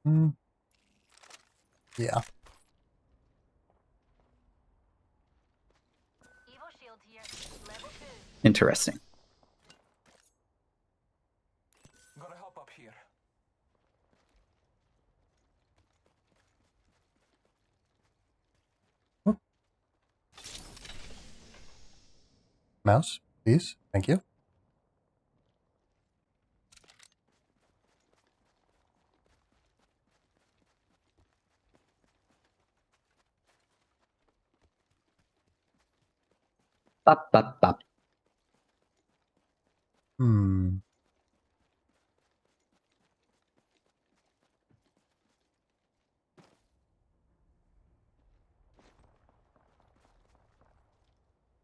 Hmm. Yeah. Interesting. Gotta help up here. Mouse, please. Thank you. Bop, bop, bop. Hmm.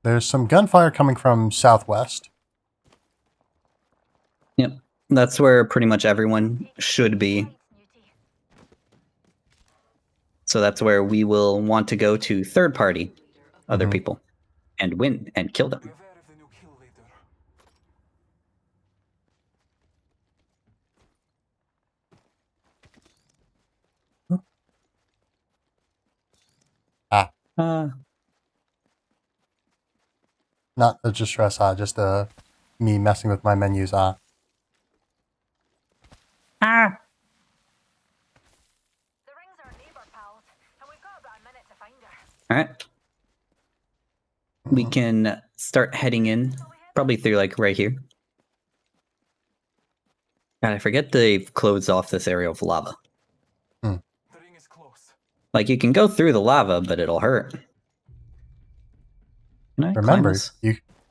There's some gunfire coming from southwest. Yep. That's where pretty much everyone should be. So that's where we will want to go to third party other Mhm. people and win and kill them. Beware of the new kill leader. Ah, Uh, not a distress. Just me messing with my menus. All right. We can start heading in, probably through like right here. God, I forget they've closed off this area of lava. The ring is close. Like you can go through the lava, but it'll hurt. Can I climb Remember, this?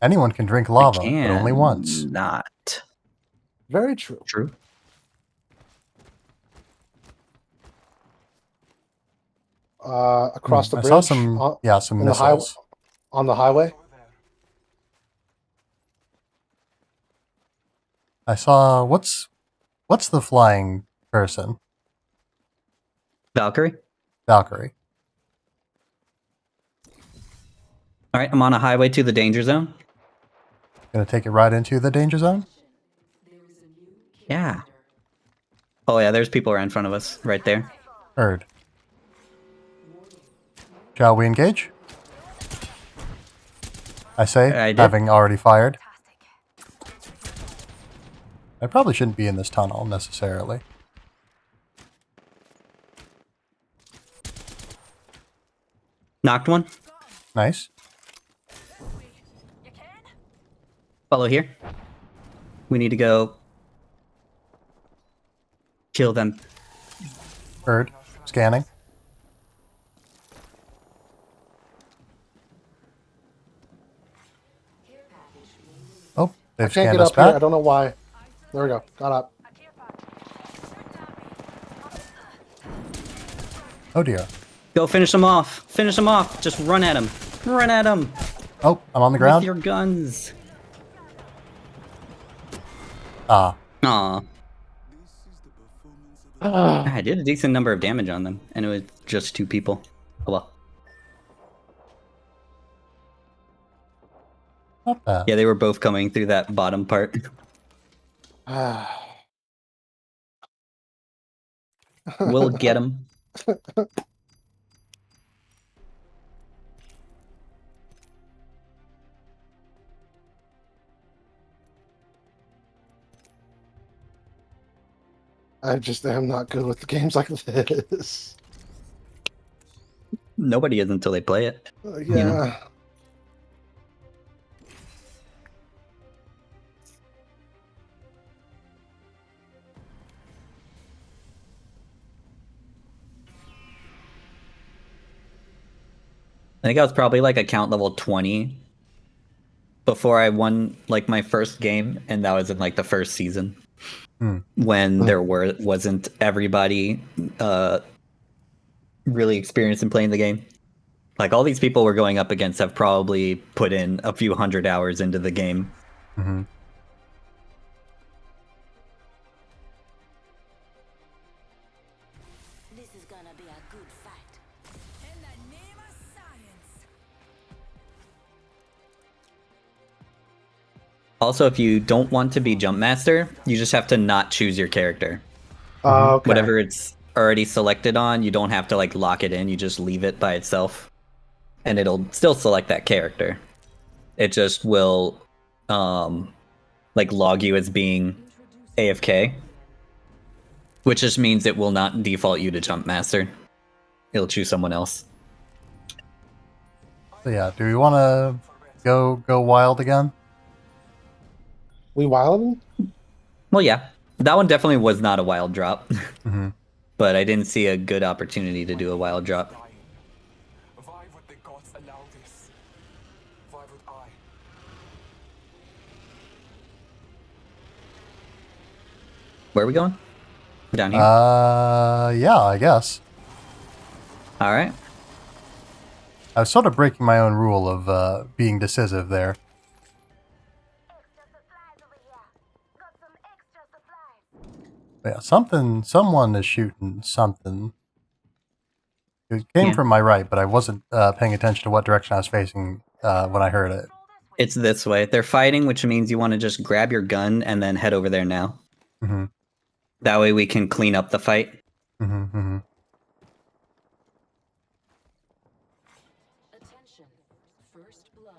anyone can drink I lava, can but only once. Not Very true. true. Across the I bridge. saw some, some in the high- missiles. On the highway. Over there. I saw what's the flying person? Valkyrie. Valkyrie. All right, I'm on a highway to the danger zone. Gonna take it right into the danger zone. Yeah. Oh yeah, there's people right in front of us, right there. Heard. Shall we engage? I say, I did. having already fired. I probably shouldn't be in this tunnel necessarily. Knocked one. Nice. Follow here. We need to go kill them. Heard. Scanning. Oh, I they've can't scanned get us up here. I back. don't know why. There we go. Got up. Oh dear. Go finish them off. Finish them off. Just run at them. Run at them Oh, I'm on the with ground. your guns. Ah, Aw. I did a decent number of damage on them, and it was just 2 people. Oh well. not bad. Yeah, they were both coming through that bottom part. We'll get them. I just am not good with games like this. Nobody is until they play it. Yeah. know. I think I was probably like account level 20 before I won like my first game, and that was in like the first season when there wasn't everybody really experienced in playing the game. Like all these people we're going up against have probably put in a few hundred hours into the game. Mm-hmm. This is gonna be a good fight. In the name of science. Also, if you don't want to be jump master, you just have to not choose your character. Okay. Whatever it's already selected on, you don't have to like lock it in. You just leave it by itself, and it'll still select that character. It just will like log you as being AFK, which just means it will not default you to jump master. It'll choose someone else. So yeah, do we want to go wild again? We wilding? Well, yeah, that one definitely was not a wild drop, Mm-hmm. but I didn't see a good opportunity to do a wild drop. Dying. Why would the gods allow this? Why would I? Where are we going? Down here. Yeah, I guess. All right. I was sort of breaking my own rule of being decisive there. Extra supplies over here. Got some extra supplies. But yeah, someone is shooting something. It came Yeah. from my right, but I wasn't paying attention to what direction I was facing when I heard it. It's this way. They're fighting, which means you want to just grab your gun and then head over there now. Mm-hmm. That way we can clean up the fight. Mm-hmm. Mm-hmm. Attention. First blood.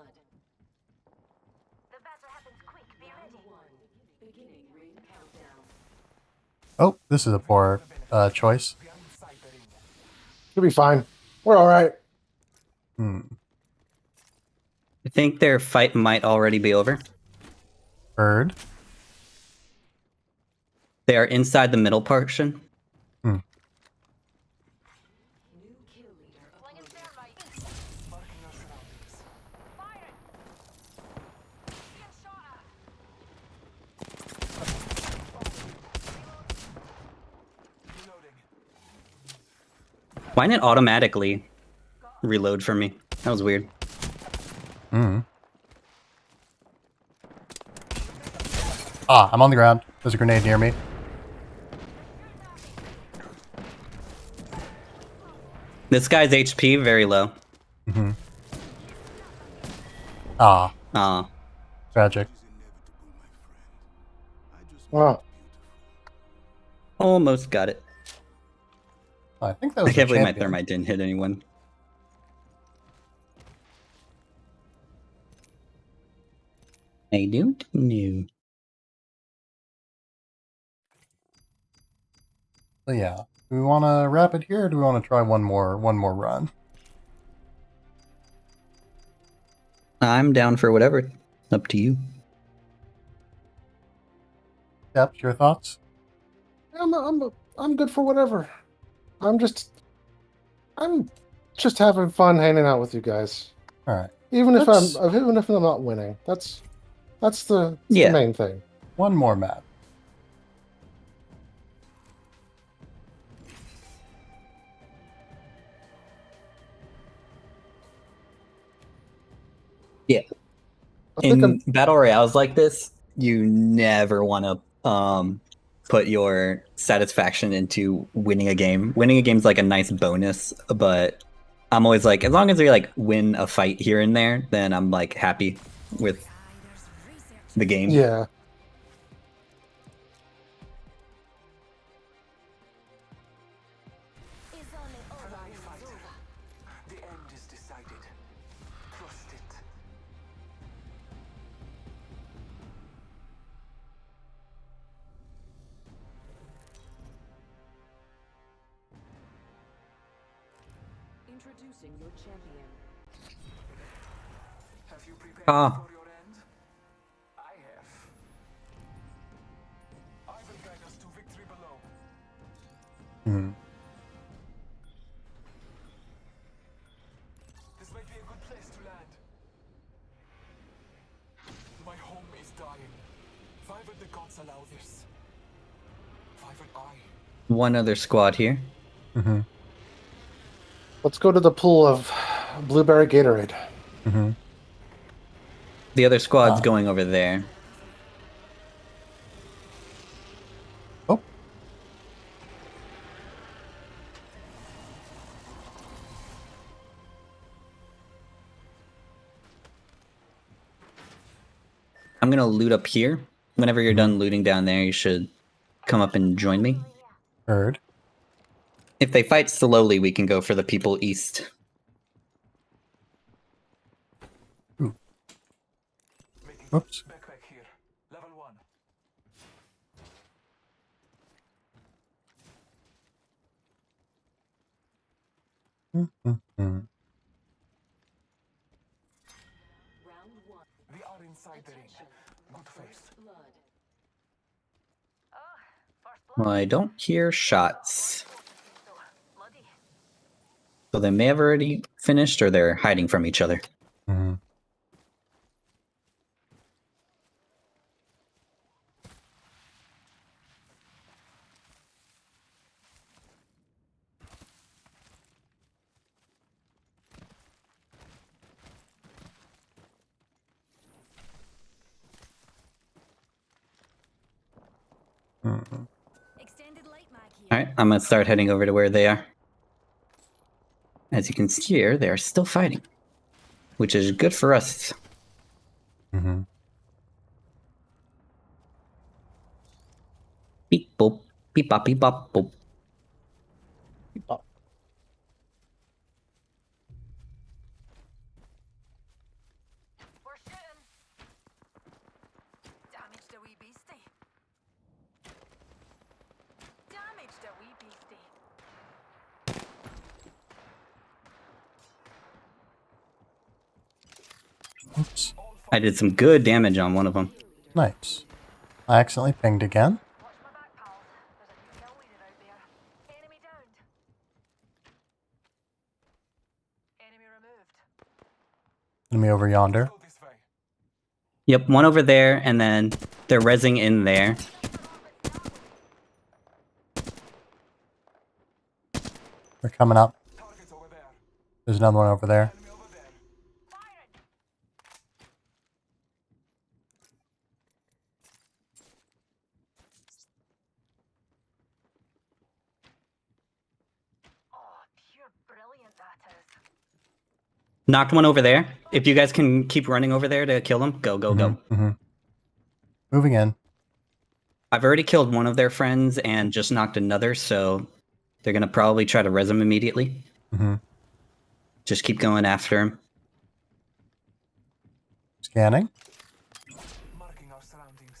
The battle happens quick. Be ready. Beginning ring countdown. Oh, this is a poor choice. Behind inside the ring. Should be fine. We're all right. Hmm. I think their fight might already be over. Heard. They are inside the middle portion. Hmm. New kill leader appointed. Marking our surroundings. Firing! Being shot at! Reloading. Why didn't it automatically reload for me? That was weird. Hmm. Ah, I'm on the ground. There's a grenade near me. This guy's HP very low. Mm-hmm. Ah, tragic. Wow. Almost got it. I think that I was the can't believe my champion. thermite didn't hit anyone. I don't know. So yeah, do we want to wrap it here, or do we want to try one more run? I'm down for whatever. Up to you. Sheps, your thoughts? I'm good for whatever. I'm just having fun hanging out with you guys. All right, Even if Let's- I'm not winning. That's the Yeah. main thing. one more map. Yeah. I think In battle royales like this, you never want to put your satisfaction into winning a game. Winning a game is like a nice bonus, but I'm always like, as long as we like win a fight here and there, then I'm like happy with the game. yeah. Allow fight. The end is decided. Trust it. Introducing your champion. Have you prepared Ah. for your end? I have. I will guide us to victory below. Hmm. This might be a good place to land. My home is dying. Why would the gods allow this? Why would I? One other squad here. Mm-hmm. Let's go to the pool of blueberry Gatorade. Mm-hmm. The other squad's Ah. going over there. Oh. I'm gonna loot up here. Whenever you're done looting down there, you should come up and join me. Heard. If they fight slowly, we can go for the people east. Making Oops. backpack here. Level 1. Mm-hmm. Round one. We are inside the ring. Attention. Good face. Blood. Well, I don't hear shots. So they may have already finished, or they're hiding from each other. Mm-hmm. Mm-hmm. Alright, I'm gonna start heading over to where they are. As you can see here, they are still fighting, which is good for us. Mm-hmm. Beep boop, beep bop, beep bop, boop. We're shooting. Damage the wee beastie. Damage the wee beastie. Oops. I did some good damage on one of them. Nice. I accidentally pinged again. Watch my back, pals. There's a new kill leader out there. Enemy downed. Enemy removed. Enemy over yonder. Go this way. Yep, one over there, and then they're rezzing in there. They're coming up. Target's over there. There's another one over there. Enemy over there. Firing. Oh, pure brilliant that is. Knocked one over there. If you guys can keep running over there to kill them, go, go, go. Mm-hmm. Moving in. I've already killed one of their friends and just knocked another, so they're going to probably try to res them immediately. Mm-hmm. Just keep going after him. Scanning. Marking our surroundings.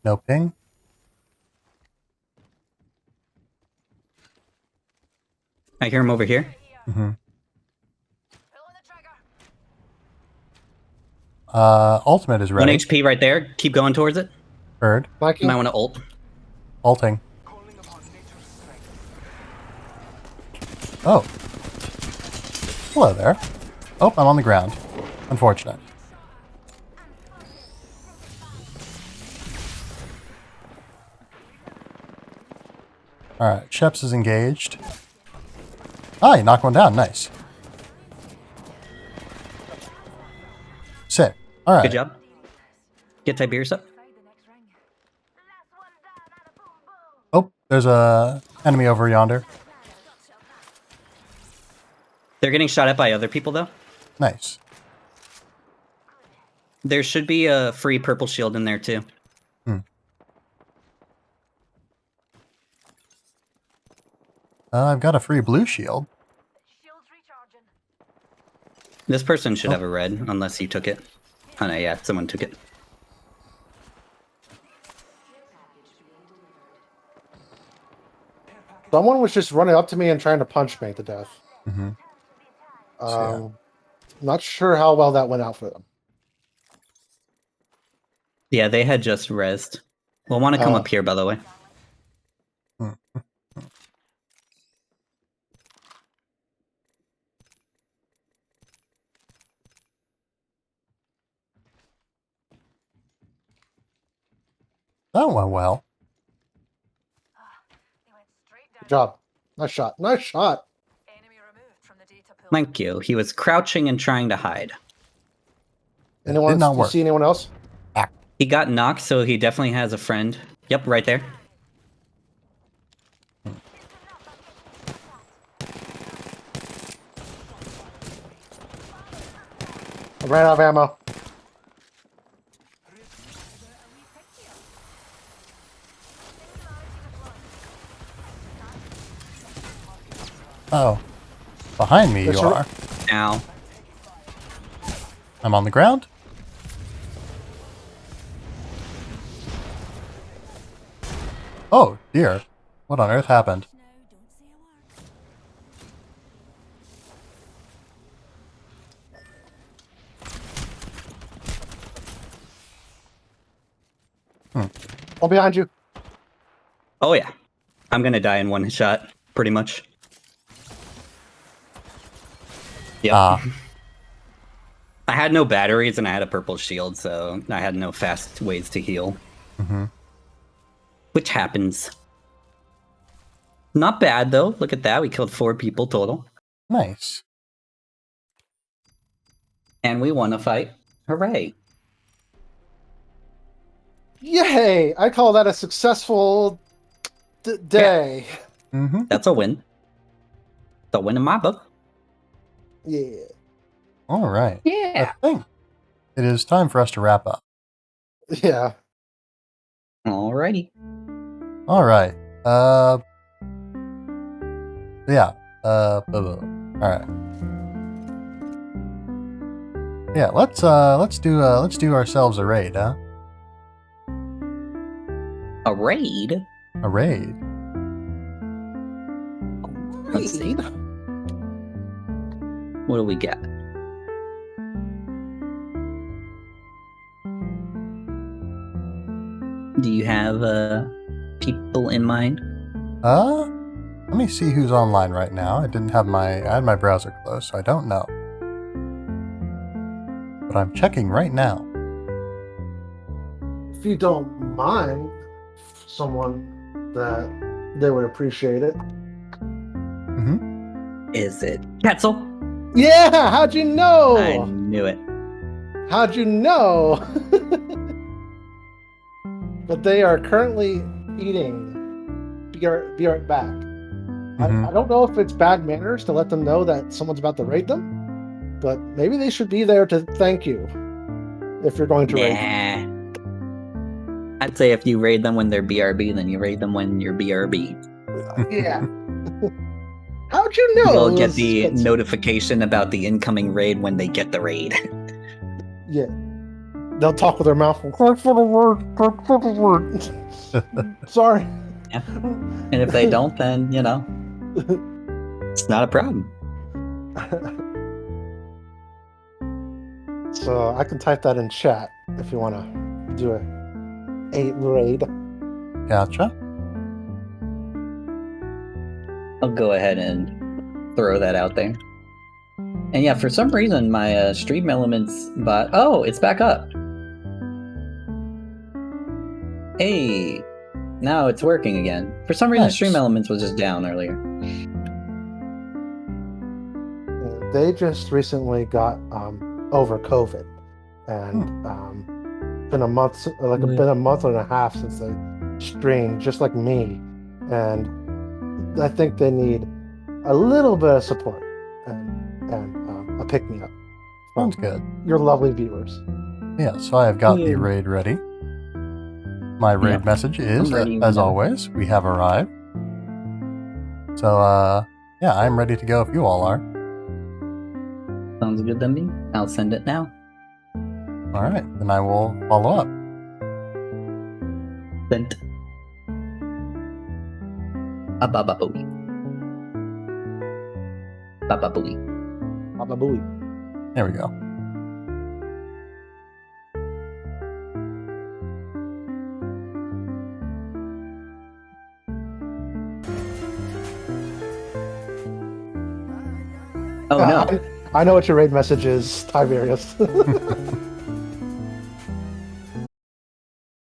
No ping. I hear him over here. Mm-hmm. Pulling the trigger. Ultimate is 1 ready. HP right there. Keep going towards it. Heard. You Mikey, might want to ult. Ulting. Calling upon nature's strength. Oh. Hello there. Oh, I'm on the ground. Unfortunate. Alright, Sheps is engaged. Ah, you knocked one down. Nice. Sick. Alright. Good job. Get Tiberious up. Find the next ring. Last one down and a boom boom. Oh, there's a enemy over yonder. They're getting shot at by other people, though. Nice. There should be a free purple shield in there, too. I've got a free blue shield. Shields recharging. This person should have a red, unless you took it. Oh, no, yeah, someone took it. someone was just running up to me and trying to punch me to death. Mm-hmm. Um, Not sure how well that went out for them. Yeah, they had just rezzed. We'll want to come Oh. up here, by the way. That went well. They went straight down. Good job. Nice shot. Nice shot. Enemy removed from the data pool. Thank you. He was crouching and trying to hide. Anyone? did not You work. see anyone else? He got knocked, so he definitely has a friend. Yep, right there. I ran out of ammo. Oh. Behind me There's you a- are. Ow. I'm on the ground. Oh, dear. What on earth happened? One behind you. Oh, yeah. I'm going to die in one shot, pretty much. Yep. I had no batteries and I had a purple shield, so I had no fast ways to heal. Mm-hmm. Which happens. Not bad, though. Look at that. We killed 4 people total. Nice. And we won a fight. Hooray. Yay! I call that a successful day. Mm-hmm. That's a win. The win in my book. Yeah. All right. Yeah. I think it is time for us to wrap up. Yeah. Alrighty. All right. Yeah. All right. Yeah. Let's do ourselves a raid, huh? A raid? A raid. Let's see. What do we get? Do you have people in mind? Let me see who's online right now. I had my browser closed, so I don't know. But I'm checking right now. If you don't mind, someone that they would appreciate it. Is it Ketzel? Yeah, how'd you know? I knew it. How'd you know? But they are currently eating. Be right back. I don't know if it's bad manners to let them know that someone's about to raid them, but maybe they should be there to thank you if you're going to raid them. I'd say if you raid them when they're BRB, then you raid them when you're BRB. Yeah. How'd you know? They'll get the notification about the incoming raid when they get the raid. Yeah. They'll talk with their mouth. Thanks for the word. Thanks for the word. Sorry. Yeah. And if they don't, then, you know, it's not a problem. So I can type that in chat if you want to do a raid. Gotcha. I'll go ahead and throw that out there. And yeah, for some reason, my Stream Elements bot... Oh, it's back up. Hey, now it's working again. For some reason, Nice. Stream Elements was just down earlier. They just recently got over COVID, and been a month, been a month and a half since they streamed, just like me, and I think they need a little bit of support and a pick me up. Sounds good. Your lovely viewers. Yeah, so I have got the raid ready. My raid message is, ready as whenever. always, we have arrived. So, yeah, I'm ready to go if you all are. Sounds good to me. I'll send it now. All right, then I will follow up. Sent. Abababooey. Bababooey. Baba Booey. There we go. Oh no. I know what your raid message is, Tiberious.